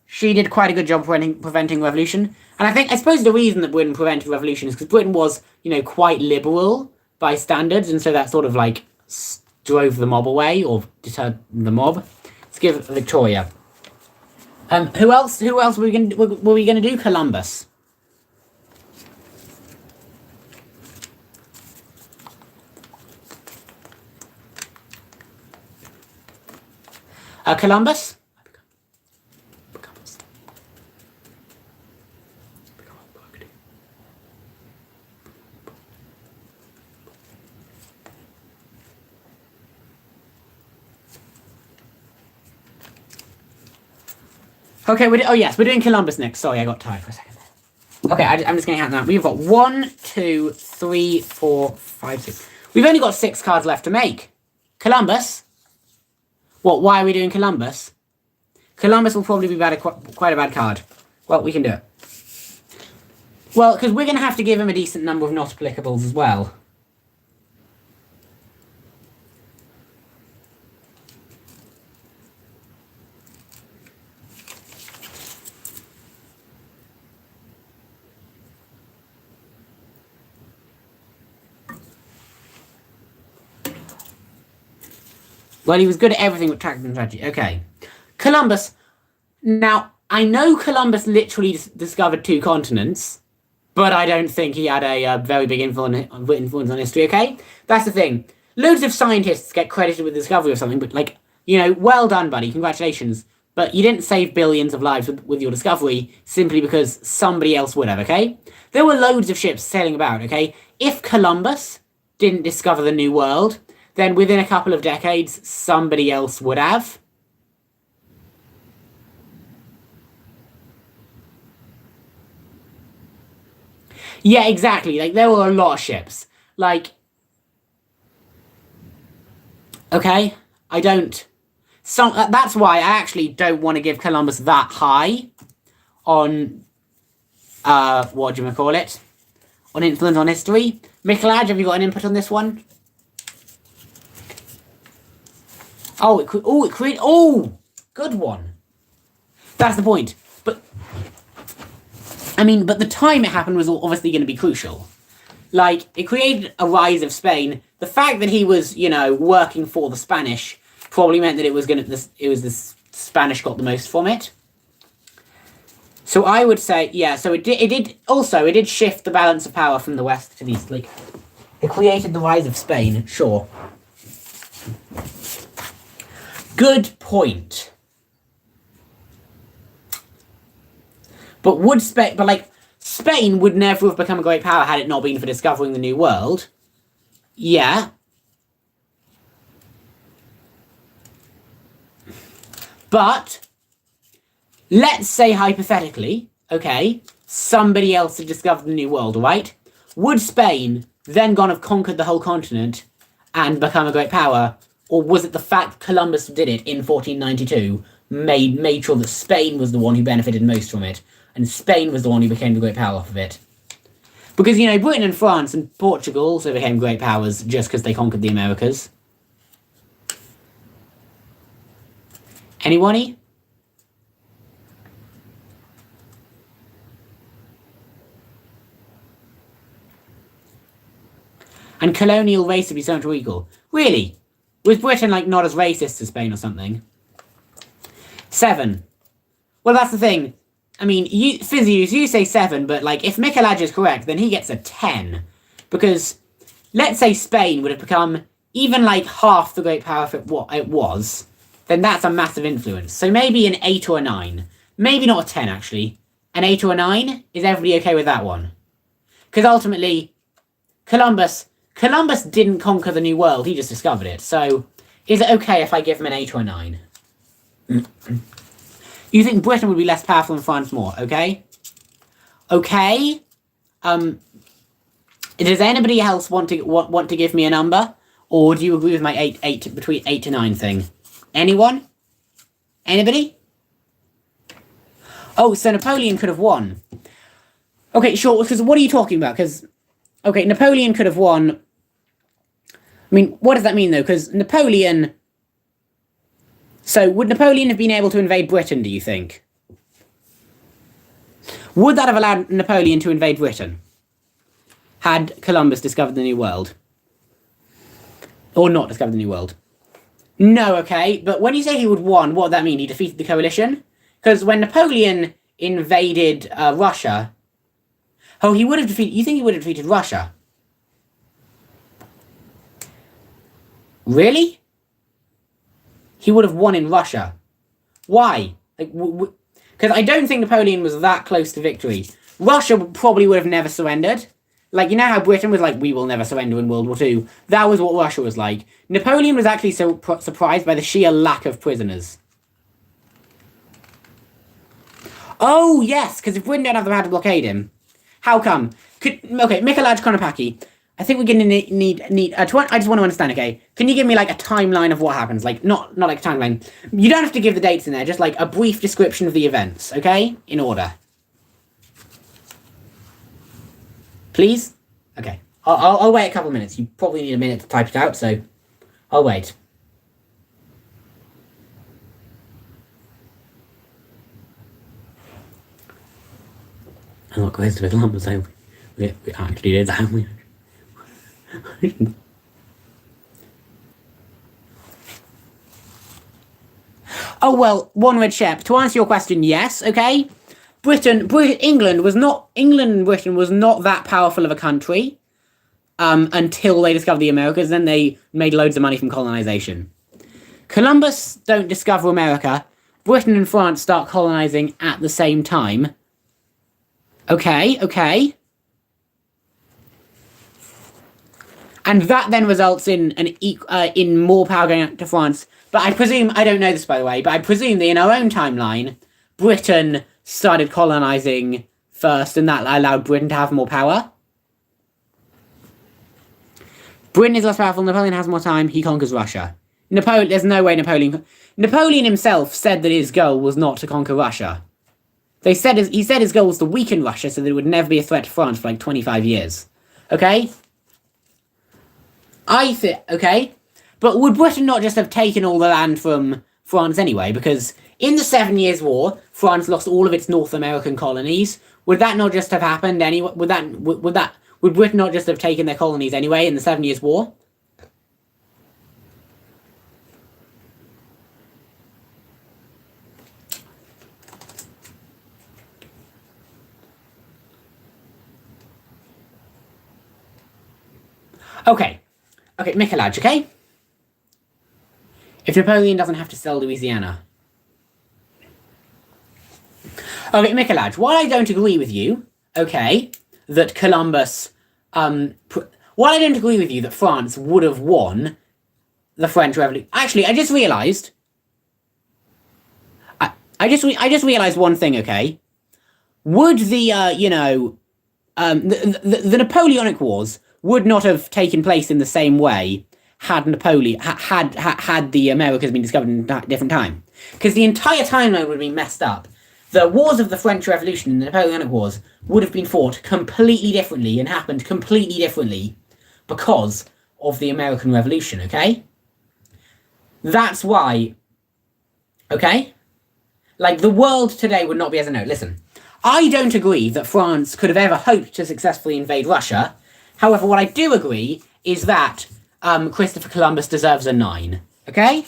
Speaker 1: she did quite a good job preventing revolution. And I suppose the reason that Britain prevented revolution is because Britain was, quite liberal by standards, and so that sort of like drove the mob away or deterred the mob. Let's give Victoria. Who else were we gonna do? Columbus. Columbus. Okay, we're doing Columbus next. Sorry, I got tired for a second. Okay, I'm just going to count that. We've got 1, 2, 3, 4, 5, 6. We've only got 6 cards left to make. Columbus? What, why are we doing Columbus? Columbus will probably be quite a bad card. Well, we can do it. Well, because we're going to have to give him a decent number of not applicables as well. Well, he was good at everything with tactics and strategy. Okay. Columbus. Now, I know Columbus literally discovered 2 continents, but I don't think he had a very big influence on history, okay? That's the thing. Loads of scientists get credited with the discovery of something, but, like, you know, well done, buddy. Congratulations. But you didn't save billions of lives with your discovery simply because somebody else would have, okay? There were loads of ships sailing about, okay? If Columbus didn't discover the New World, then within a couple of decades, somebody else would have. Yeah, exactly. Like, there were a lot of ships. Like, okay, I don't... that's why I actually don't want to give Columbus that high on, what do you call it? On influence on history. Michelad, have you got an input on this one? Oh, it created... Oh! Good one. That's the point. But... I mean, but the time it happened was obviously going to be crucial. Like, it created a rise of Spain. The fact that he was, you know, working for the Spanish probably meant that it was the Spanish got the most from it. So I would say, yeah, so it did shift the balance of power from the west to the east. Like, it created the rise of Spain, sure. Good point. But Spain would never have become a great power had it not been for discovering the New World. Yeah. But, let's say hypothetically, okay, somebody else had discovered the New World, right? Would Spain then gone have conquered the whole continent and become a great power? Or was it the fact Columbus did it in 1492 made sure that Spain was the one who benefited most from it? And Spain was the one who became the great power off of it. Because, you know, Britain and France and Portugal also became great powers just because they conquered the Americas. Anyone? And colonial race would be so much more equal. Really? Was Britain, like, not as racist as Spain or something? 7. Well, that's the thing. I mean, Physius, you say 7, but, like, if Michelad is correct, then he gets a 10. Because, let's say Spain would have become even, like, half the great power if it was, then that's a massive influence. So maybe an 8 or a 9. Maybe not a 10, actually. An 8 or a 9? Is everybody okay with that one? Because ultimately, Columbus didn't conquer the New World, he just discovered it. So, is it okay if I give him an 8 or a 9? You think Britain would be less powerful than France more, okay? Okay? Does anybody else want to give me a number? Or do you agree with my between 8 to 9 thing? Anyone? Anybody? Oh, so Napoleon could have won. Okay, sure, because what are you talking about? Because, okay, Napoleon could have won. I mean, what does that mean, though? Because Napoleon... So, would Napoleon have been able to invade Britain, do you think? Would that have allowed Napoleon to invade Britain? Had Columbus discovered the New World? Or not discovered the New World? No, okay, but when you say he would won, what would that mean? He defeated the coalition? Because when Napoleon invaded Russia... Oh, he would have defeated... You think he would have defeated Russia? Really? He would have won in Russia. Why? Like, because I don't think Napoleon was that close to victory. Russia probably would have never surrendered. Like, you know how Britain was like, we will never surrender in World War II? That was what Russia was like. Napoleon was actually so surprised by the sheer lack of prisoners. Oh, yes, because if Britain don't have the power to blockade him. How come? Okay, Michelad Konopaki. I think we're going to need I just want to understand, okay? Can you give me, like, a timeline of what happens? Like, not like a timeline. You don't have to give the dates in there, just, like, a brief description of the events, okay? In order. Please? Okay. I'll wait a couple of minutes. You probably need a minute to type it out, so I'll wait. I'm not going to the lumber, so we actually did that, haven't we? Oh, well, one red ship. To answer your question, yes, okay? England and Britain was not that powerful of a country until they discovered the Americas. Then they made loads of money from colonization. Columbus don't discover America. Britain and France start colonizing at the same time. Okay. And that then results in in more power going out to France. But I presume, I don't know this by the way, but I presume that in our own timeline, Britain started colonizing first, and that allowed Britain to have more power. Britain is less powerful. Napoleon has more time. He conquers Russia. There's no way Napoleon himself said that his goal was not to conquer Russia. He said his goal was to weaken Russia so that it would never be a threat to France for like 25 years. Okay? Okay? But would Britain not just have taken all the land from France anyway? Because in the 7 Years' War, France lost all of its North American colonies. Would that not just have happened anyway? Would Britain not just have taken their colonies anyway in the 7 Years' War? Okay, Michelaj, okay? If Napoleon doesn't have to sell Louisiana. Okay, Michelaj, while I don't agree with you, okay, that Columbus, while I don't agree with you that France would have won the French Revolution. Actually, I just realized. I just realized one thing, okay? Would the the Napoleonic Wars would not have taken place in the same way had Napoleon had the Americas been discovered in a different time, because the entire timeline would have been messed up. The wars of the French Revolution and the Napoleonic Wars would have been fought completely differently and happened completely differently because of the American Revolution. Okay, that's why. Okay, like the world today would not be as a note. Listen, I don't agree that France could have ever hoped to successfully invade Russia. However, what I do agree is that Christopher Columbus deserves a 9. Okay?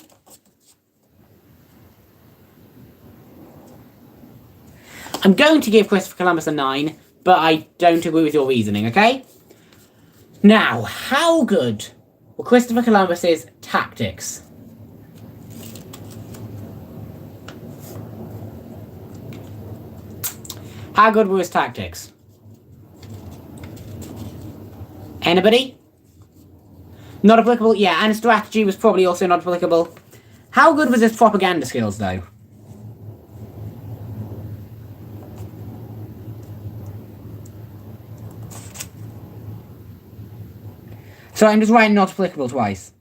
Speaker 1: I'm going to give Christopher Columbus a 9, but I don't agree with your reasoning, okay? Now, how good were Christopher Columbus's tactics? How good were his tactics? Anybody? Not applicable? Yeah, and strategy was probably also not applicable. How good was his propaganda skills, though? So I'm just writing not applicable twice.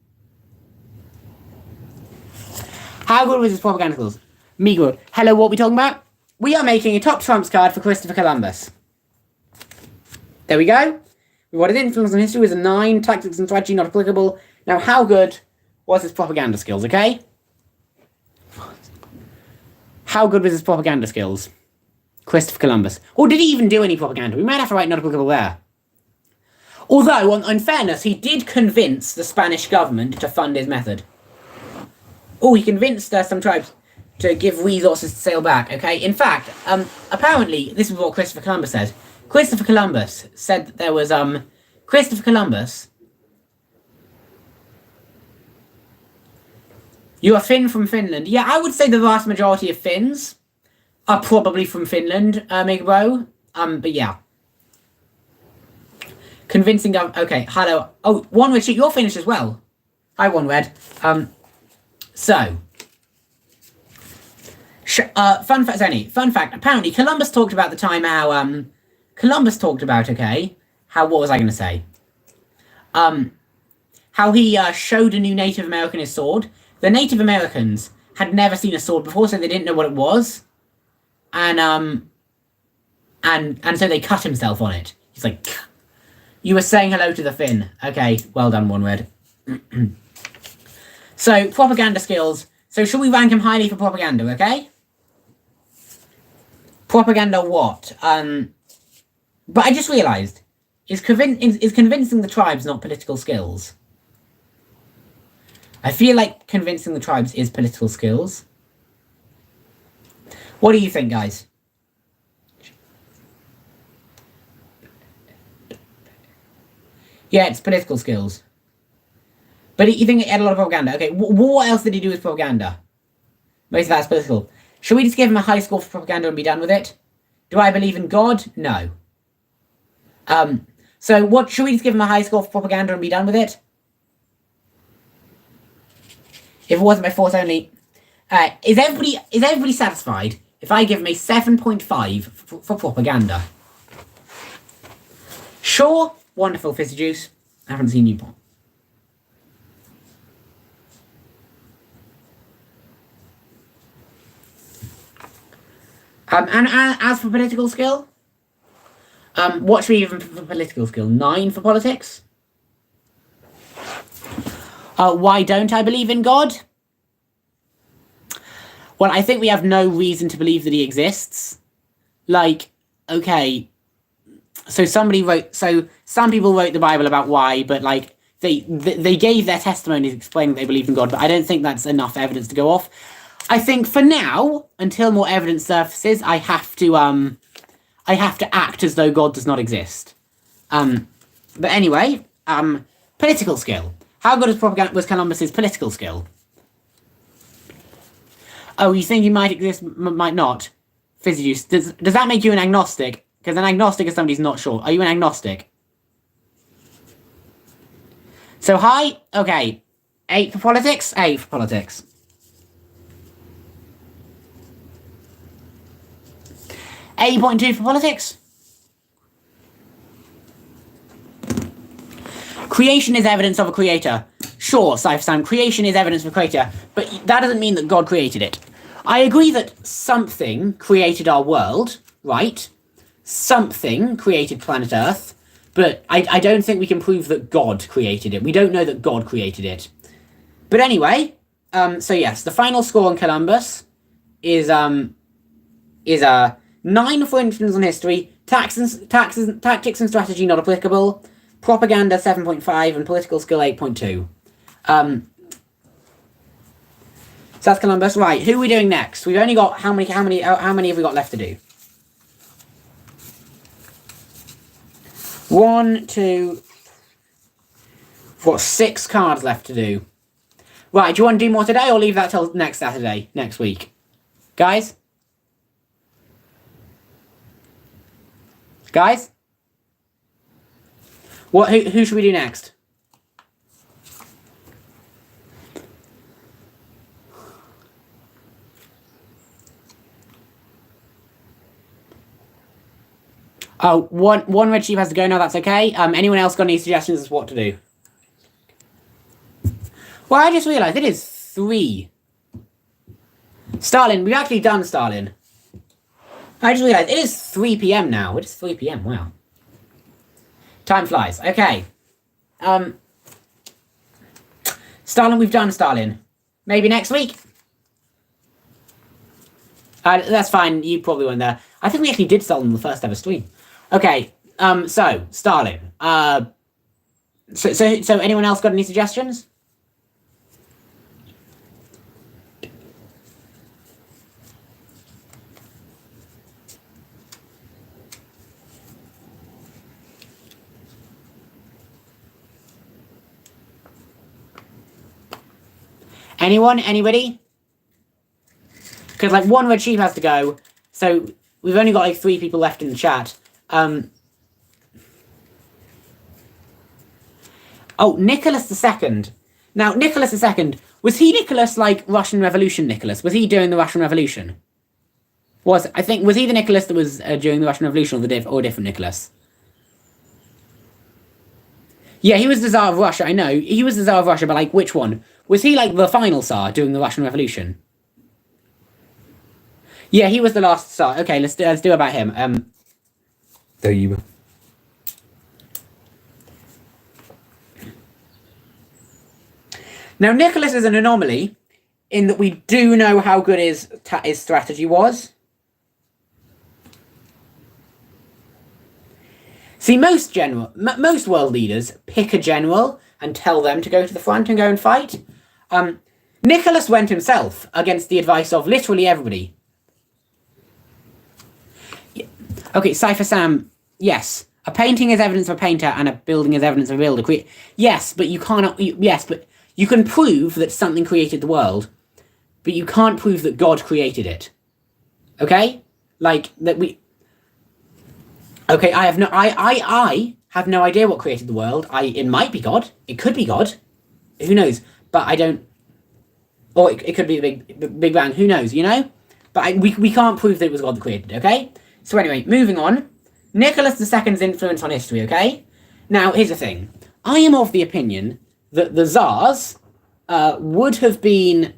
Speaker 1: How good was his propaganda skills? Me good. Hello, what are we talking about? We are making a top trumps card for Christopher Columbus. There we go. What his influence on history was a 9. Tactics and strategy not applicable. Now, how good was his propaganda skills, okay? How good was his propaganda skills? Christopher Columbus. Or did he even do any propaganda? We might have to write not applicable there. Although, in fairness, he did convince the Spanish government to fund his method. Oh, he convinced some tribes to give resources to sail back, okay? In fact, apparently, this is what Christopher Columbus said. Christopher Columbus said that there was, Christopher Columbus. You're a Finn from Finland. Yeah, I would say the vast majority of Finns are probably from Finland, Mega Bro. But yeah. Convincing okay, hello. Oh, One Red, you're finished as well. Hi, One Red. So. Fun fact, Zenny. Fun fact, apparently Columbus talked about the time how, Columbus talked about, okay, what was I going to say? How he showed a new Native American his sword. The Native Americans had never seen a sword before, so they didn't know what it was. And so they cut himself on it. He's like, you were saying hello to the Finn. Okay, well done, One Red. So, propaganda skills. So, should we rank him highly for propaganda, okay? Propaganda what? But I just realised, is convincing the tribes not political skills? I feel like convincing the tribes is political skills. What do you think, guys? Yeah, it's political skills. But you think he had a lot of propaganda. Okay, what else did he do with propaganda? Most of that's political. Should we just give him a high score for propaganda and be done with it? Do I believe in God? No. So what, should we just give him a high score for propaganda and be done with it? If it wasn't by force only. Is everybody satisfied if I give him a 7.5 for propaganda? Sure, wonderful fizzy juice. I haven't seen you. And as for political skill, what should we give him for political skill? 9 for politics? Why don't I believe in God? Well, I think we have no reason to believe that he exists. Like, okay, so some people wrote the Bible about why, but like, they gave their testimonies explaining they believed in God, but I don't think that's enough evidence to go off. I think for now, until more evidence surfaces, I have to act as though God does not exist. But anyway, political skill. How good was Columbus's political skill? Oh, you think he might exist, might not? Fizzy juice. Does that make you an agnostic? Because an agnostic is somebody who's not sure. Are you an agnostic? So high? Okay. 8 for politics? 8 for politics. 8.2 for politics? Creation is evidence of a creator. Sure, Cypher Sam, creation is evidence of a creator, but that doesn't mean that God created it. I agree that something created our world, right? Something created planet Earth, but I don't think we can prove that God created it. We don't know that God created it. But anyway, so yes, the final score on Columbus is 9 for influence on history, tactics and strategy not applicable, propaganda 7.5, and political skill 8.2. So that's Columbus. Right, who are we doing next? We've only got how many have we got left to do? 1, 2, we've got 6 cards left to do. Right, do you want to do more today or leave that till next Saturday, next week? Guys? Guys? Who should we do next? Oh, one red sheep has to go now, that's okay. Anyone else got any suggestions as to what to do? Well, I just realised it is 3. Stalin, we've actually done Stalin. I just realised it is 3 PM now. It is 3 PM, wow. Time flies. Okay. Stalin, we've done Stalin. Maybe next week? That's fine, you probably weren't there. I think we actually did Stalin on the first ever stream. Okay, so, Stalin. So anyone else got any suggestions? Anyone? Anybody? Because, like, one red sheep has to go, so we've only got, like, 3 people left in the chat. Oh, Nicholas II. Now, Nicholas II, was he Nicholas, like, Russian Revolution Nicholas? Was he during the Russian Revolution? Was he the Nicholas that was during the Russian Revolution, or a different Nicholas? Yeah, he was the Tsar of Russia, I know. He was the Tsar of Russia, but, like, which one? Was he, like, the final Tsar during the Russian Revolution? Yeah, he was the last Tsar. Okay, let's do about him.
Speaker 2: There you go.
Speaker 1: Now, Nicholas is an anomaly in that we do know how good his strategy was. See, most world leaders pick a general and tell them to go to the front and go and fight. Nicholas went himself against the advice of literally everybody. Okay, Cypher Sam, yes. A painting is evidence of a painter and a building is evidence of a builder. Yes, but you cannot. Yes, but you can prove that something created the world, but you can't prove that God created it. Okay? Like, that we... Okay, I have no idea what created the world. It might be God. It could be God. Who knows? But I don't... Or it could be the Big Bang. Who knows, you know? But we can't prove that it was God that created it, okay? So anyway, moving on. Nicholas II's influence on history, okay? Now, here's the thing. I am of the opinion that the Tsars would have been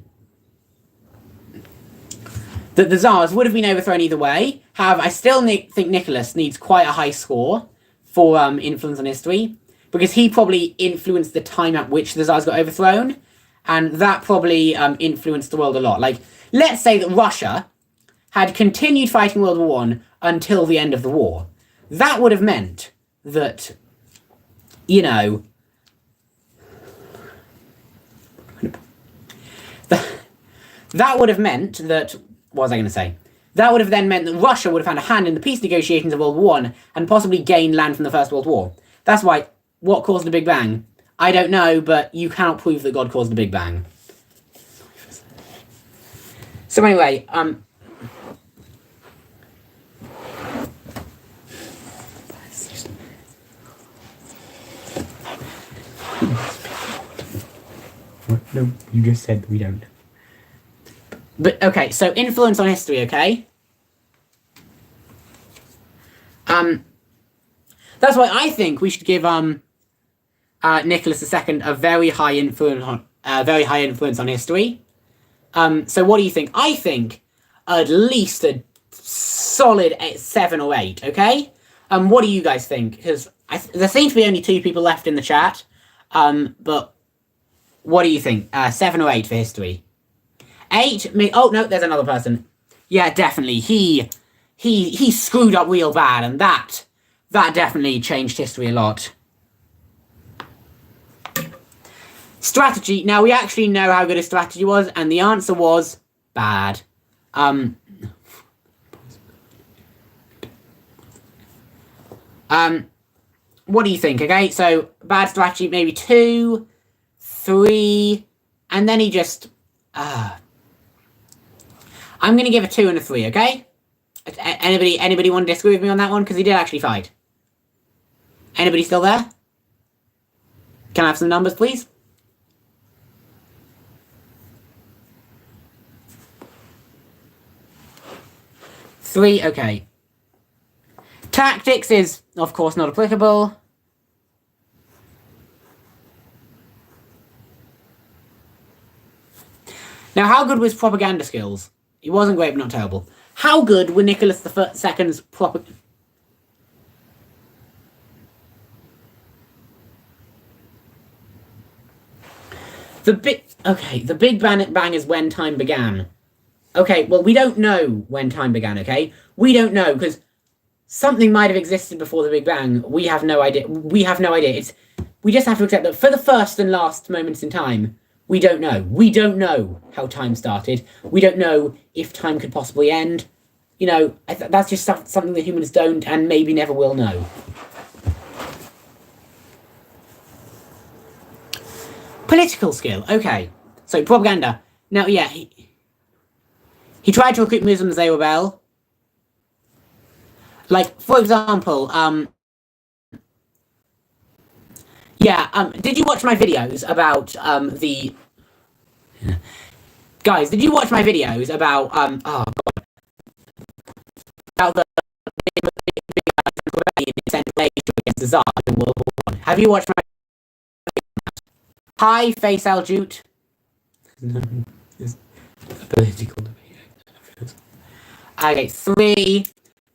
Speaker 1: overthrown either way. However, I still think Nicholas needs quite a high score for influence on history, because he probably influenced the time at which the Tsars got overthrown, and that probably influenced the world a lot. Like, let's say that Russia had continued fighting World War I until the end of the war. That would have meant that, you know, that would have meant that, what was I going to say? That would have then meant that Russia would have had a hand in the peace negotiations of World War I and possibly gained land from the First World War. That's why, what caused the Big Bang? I don't know, but you cannot prove that God caused the Big Bang. So anyway,
Speaker 2: No, you just said we don't.
Speaker 1: But, okay, so influence on history, okay? That's why I think we should give Nicholas II a very high influence on history. So what do you think? I think at least a solid 7 or 8. Okay. What do you guys think? Because there seem to be only 2 people left in the chat. But what do you think? 7 or 8 for history. 8. Oh no, there's another person. Yeah, definitely. He screwed up real bad, and that definitely changed history a lot. Strategy. Now, we actually know how good his strategy was, and the answer was bad. What do you think? Okay, so bad strategy, maybe 2, 3, and then he just... I'm going to give a 2 and a 3, okay? Anybody want to disagree with me on that one? Because he did actually fight. Anybody still there? Can I have some numbers, please? Three, okay. Tactics is, of course, not applicable. Now, how good was propaganda skills? He wasn't great, but not terrible. How good were Nicholas II's propaganda... The Big Bang is when time began. Okay, well, we don't know when time began, okay? We don't know, because something might have existed before the Big Bang. We have no idea. We just have to accept that for the first and last moments in time, we don't know. We don't know how time started. We don't know if time could possibly end. You know, that's just something that humans don't and maybe never will know. Political skill, okay. So, propaganda. Now, yeah, he tried to recruit Muslims, they rebel. Like, for example, did you watch my videos about, Guys, did you watch my videos about, about the rebellion in Central Asia against the Tsar in World War I? Have you watched my... Hi, Faisal Jute.
Speaker 2: No, it's a political debate.
Speaker 1: Okay, 3.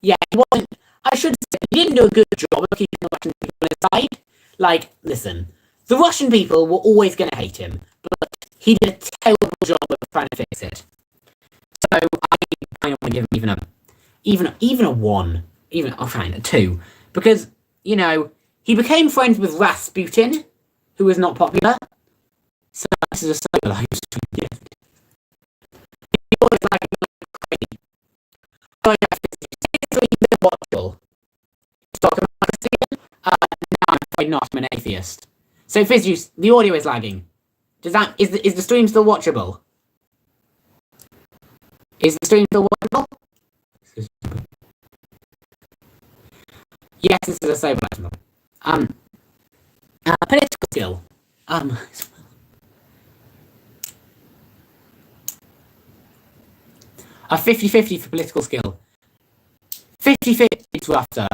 Speaker 1: Yeah, he wasn't... I should say, he didn't do a good job of keeping the Russian people on his side. Like, listen, the Russian people were always going to hate him, but he did a terrible job of trying to fix it. So, I want to give him even a 1. Fine, a 2. Because, you know, he became friends with Rasputin, who was not popular. So, this is a solar life gift. He always liked crazy. Watchable. highest. So Fizzjuice, the audio is lagging. Is the stream still watchable? Is the stream still watchable? Yes, this is a sober level. Political skill. A 50-50 for political skill. 50-50 to after.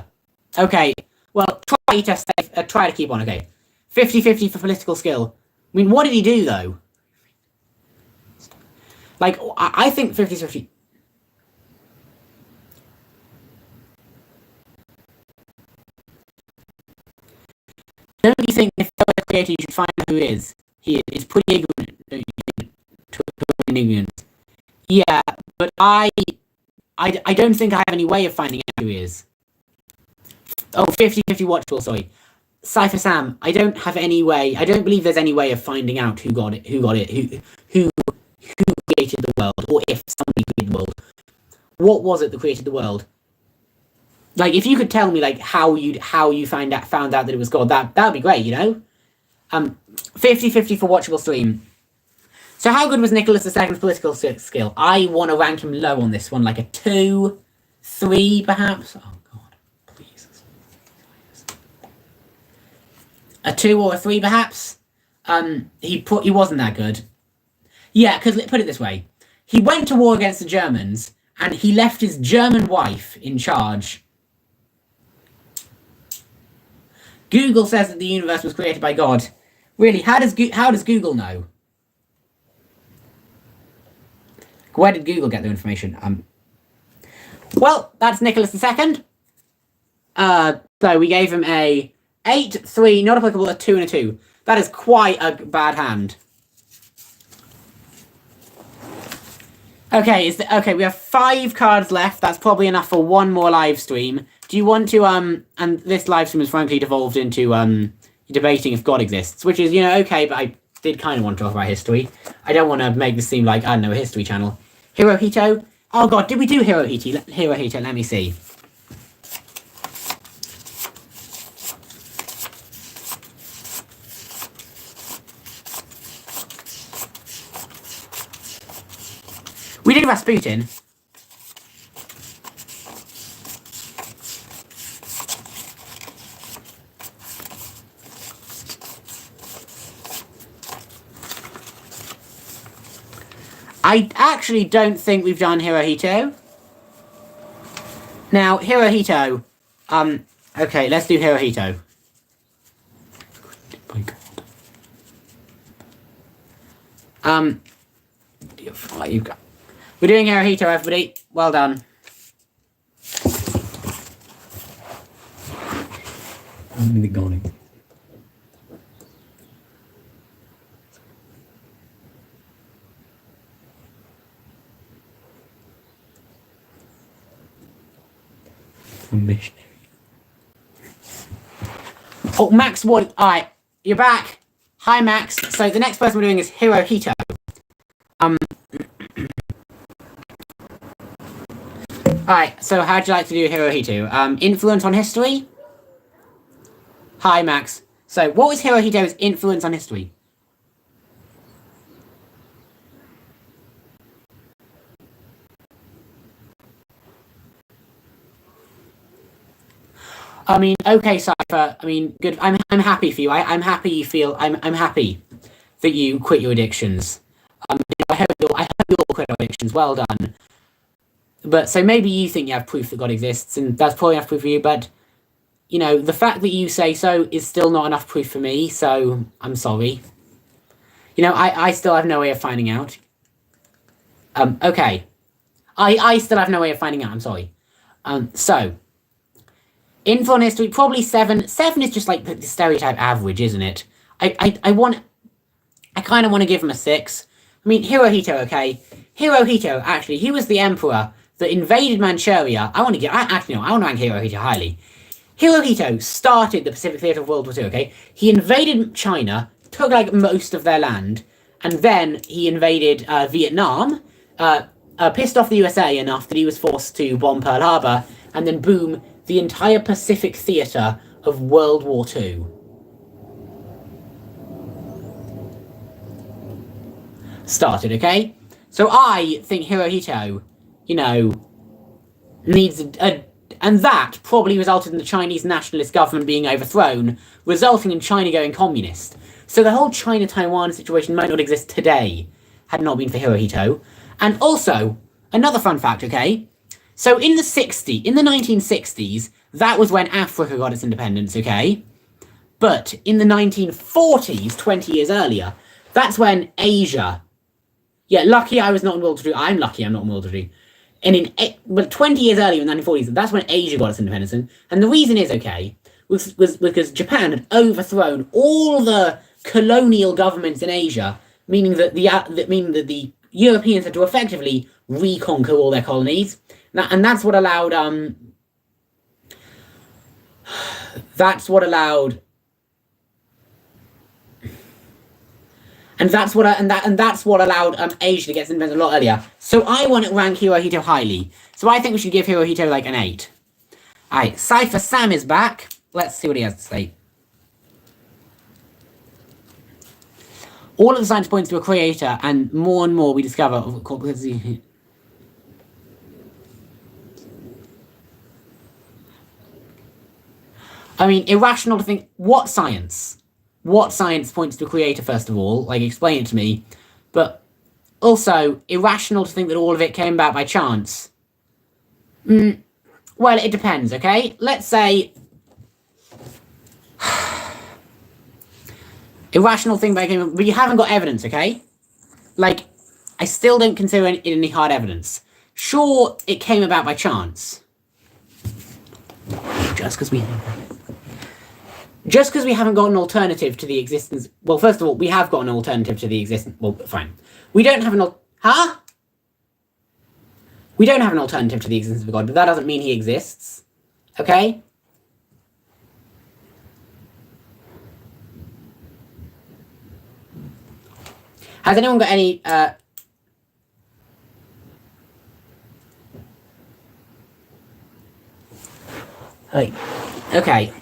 Speaker 1: Okay, well, try to keep on, okay. 50-50 for political skill. I mean, what did he do, though? Like, I think 50-50... Don't you think if you're a creator, you should find out who he is? It's pretty ignorant. Yeah, but I don't think I have any way of finding out who he is. Oh, 50-50 watchable, sorry. Cypher Sam, I don't have any way, I don't believe there's any way of finding out who created the world, or if somebody created the world. What was it that created the world? Like, if you could tell me, like, how you found out that it was God, that would be great, you know? 50-50 for watchable stream. So how good was Nicholas II's political skill? I want to rank him low on this one, like a 2, 3, perhaps? Oh, God, please. A 2 or a 3, perhaps? He wasn't that good. Yeah, because, put it this way. He went to war against the Germans, and he left his German wife in charge. Google says that the universe was created by God. Really, how does Google know? Where did Google get the information? Well, that's Nicholas II. So we gave him a 8, 3, not applicable, a 2 and a 2. That is quite a bad hand. Okay, okay, we have 5 cards left. That's probably enough for one more live stream. Do you want to, and this live stream has frankly devolved into, debating if God exists, which is, you know, okay, but I did kind of want to talk about history. I don't want to make this seem like, I don't know, a history channel. Hirohito? Oh God, did we do Hirohito? Let me see. We did Rasputin. I actually don't think we've done Hirohito. Now, Hirohito. Okay, let's do Hirohito. We're doing Hirohito, everybody. Well done.
Speaker 2: I'm going. Missionary.
Speaker 1: Oh, Max Wood. Alright, you're back. Hi, Max. So the next person we're doing is Hirohito. Alright, so how'd you like to do Hirohito? Influence on history? Hi, Max. So what was Hirohito's influence on history? I mean, okay, Cypher. I mean, good. I'm happy for you. I'm happy you feel. I'm happy that you quit your addictions. I hope you all quit your addictions. Well done. But so maybe you think you have proof that God exists, and that's probably enough proof for you. But you know, the fact that you say so is still not enough proof for me. So I'm sorry. You know, I still have no way of finding out. Okay. I still have no way of finding out. I'm sorry. So. Info on history, probably 7. 7 is just like the stereotype average, isn't it? I kind of want to give him a 6. I mean, Hirohito, okay? Hirohito, actually, he was the emperor that invaded Manchuria. I want to rank Hirohito highly. Hirohito started the Pacific Theater of World War II, okay? He invaded China, took like most of their land, and then he invaded Vietnam, pissed off the USA enough that he was forced to bomb Pearl Harbor, and then boom, the entire Pacific Theater of World War II. started, okay? So I think Hirohito, you know, needs and that probably resulted in the Chinese nationalist government being overthrown, resulting in China going communist. So the whole China-Taiwan situation might not exist today had it not been for Hirohito. And also, another fun fact, okay? So in the 1960s, that was when Africa got its independence, okay? But in the 1940s, 20 years earlier, that's when Asia. Yeah, lucky I was not in World War II. I'm lucky I'm not in World War II. And but 20 years earlier in the 1940s, that's when Asia got its independence. And the reason is, okay, was because Japan had overthrown all the colonial governments in Asia, meaning that the Europeans had to effectively reconquer all their colonies. And that's what allowed that's what allowed Asia to get independence a lot earlier. So I want to rank Hirohito highly. So I think we should give Hirohito like an 8. Alright, Cypher Sam is back. Let's see what he has to say. All of the science points to a creator, and more we discover. I mean, irrational to think. What science? What science points to a creator, first of all? Like, explain it to me. But also, irrational to think that all of it came about by chance. Well, it depends, okay? Let's say... irrational thing by came, but you haven't got evidence, okay? Like, I still don't consider it any hard evidence. Sure, it came about by chance. Just because we haven't got an alternative to the existence... Well, first of all, we have got an alternative to the existence... Well, fine. We don't have an... Huh? We don't have an alternative to the existence of God, but that doesn't mean he exists. Okay? Has anyone got any... Okay.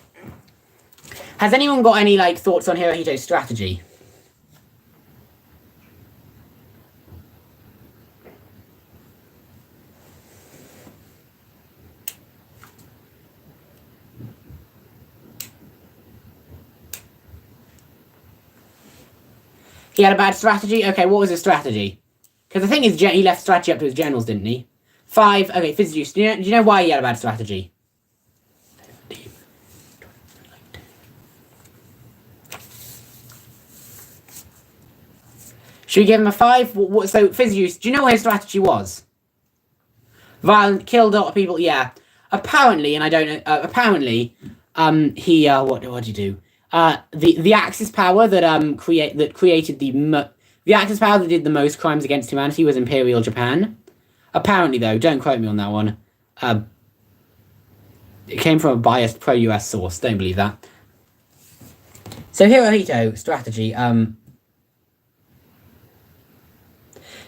Speaker 1: Has anyone got any, like, thoughts on Hirohito's strategy? He had a bad strategy? Okay, what was his strategy? Because the thing is, he left strategy up to his generals, didn't he? 5, okay, Fizjuice, do you know why he had a bad strategy? Should we give him a 5? So, Fizjuice, do you know what his strategy was? Violent, killed a lot of people, yeah. Apparently, and I don't know, apparently, he, what did he do? The Axis power that, created the Axis power that did the most crimes against humanity was Imperial Japan. Apparently, though, don't quote me on that one. It came from a biased pro-US source, don't believe that. So, Hirohito, strategy,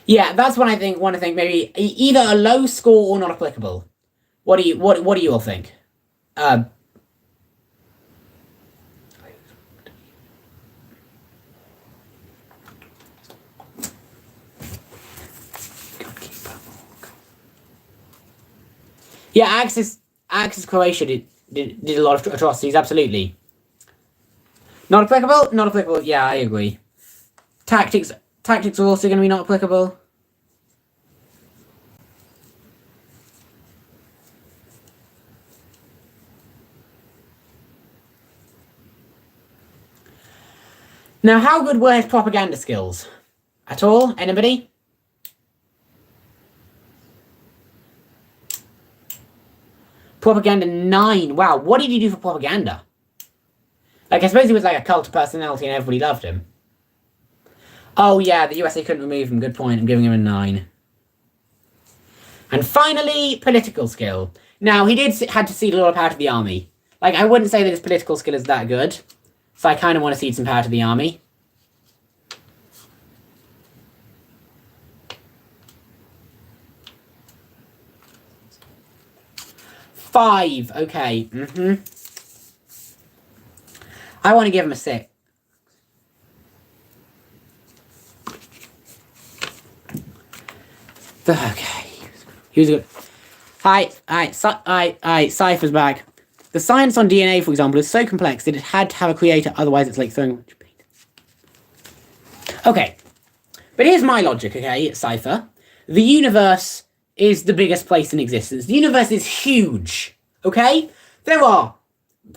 Speaker 1: yeah, that's what I want to think. Maybe either a low score or not applicable. What do you all think? Yeah, Axis Croatia did a lot of atrocities. Absolutely. Not applicable. Not applicable. Yeah, I agree. Tactics are also going to be not applicable. Now, how good were his propaganda skills? At all? Anybody? Propaganda 9. Wow, what did he do for propaganda? Like, I suppose he was like a cult of personality and everybody loved him. Oh yeah, the USA couldn't remove him. Good point. I'm giving him a 9. And finally, political skill. Now, he had to cede a lot of power to the army. Like, I wouldn't say that his political skill is that good. So I kind of want to cede some power to the army. Five. Okay. I want to give him a 6. Okay. He was good. Hi, Cypher's back. The science on DNA, for example, is so complex that it had to have a creator, otherwise it's like throwing... Okay. But here's my logic, okay, Cypher. The universe is the biggest place in existence. The universe is huge, okay? There are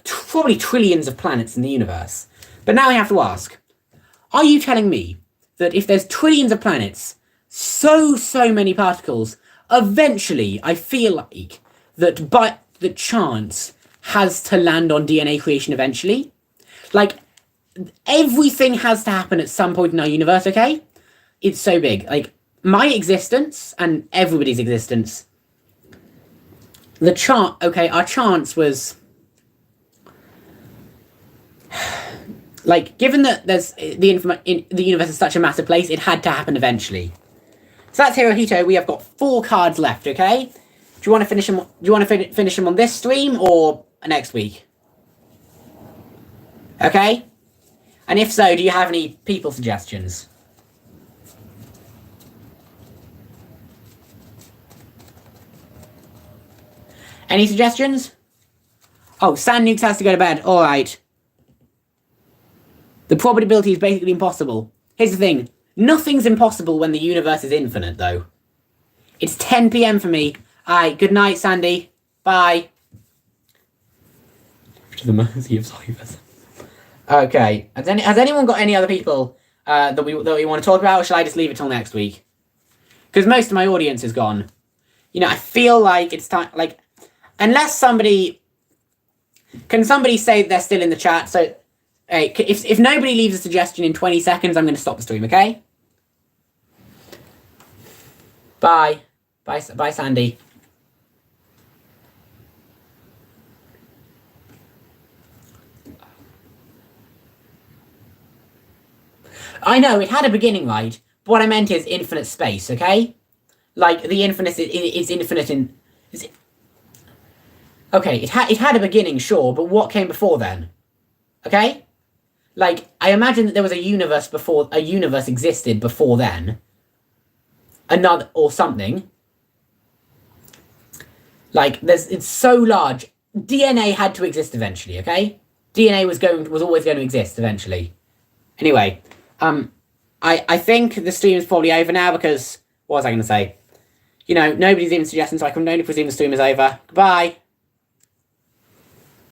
Speaker 1: probably trillions of planets in the universe. But now I have to ask, are you telling me that if there's trillions of planets, so many particles, eventually I feel like that the chance has to land on DNA creation eventually? Like, everything has to happen at some point in our universe, okay? It's so big. Like, my existence and everybody's existence, our chance was... Like, given that there's the universe is such a massive place, it had to happen eventually. So that's Hirohito. We have got 4 cards left, okay? Do you want to finish them? Do you want to finish them on this stream or next week? Okay? And if so, do you have any people suggestions? Any suggestions? Oh, Sand Nukes has to go to bed. Alright. The probability is basically impossible. Here's the thing. Nothing's impossible when the universe is infinite, though. It's 10 PM for me. Alright, good night, Sandy. Bye.
Speaker 2: To the mercy of Cyphers.
Speaker 1: Okay. Has anyone got any other people that we want to talk about, or shall I just leave it till next week? Because most of my audience is gone. You know, I feel like it's time... Like, unless somebody... Can somebody say they're still in the chat? So... Hey, if nobody leaves a suggestion in 20 seconds, I'm going to stop the stream, okay? Bye. Bye, Sandy. I know, it had a beginning, right? But what I meant is infinite space, okay? Like, the infinite is infinite in... Okay, it had a beginning, sure, but what came before then? Okay? Like, I imagine that there was a universe existed before then. Another, or something. Like, it's so large. DNA had to exist eventually, okay? DNA was always going to exist eventually. Anyway, I think the stream is probably over now because, what was I going to say? You know, nobody's even suggesting, so I can only presume the stream is over. Goodbye.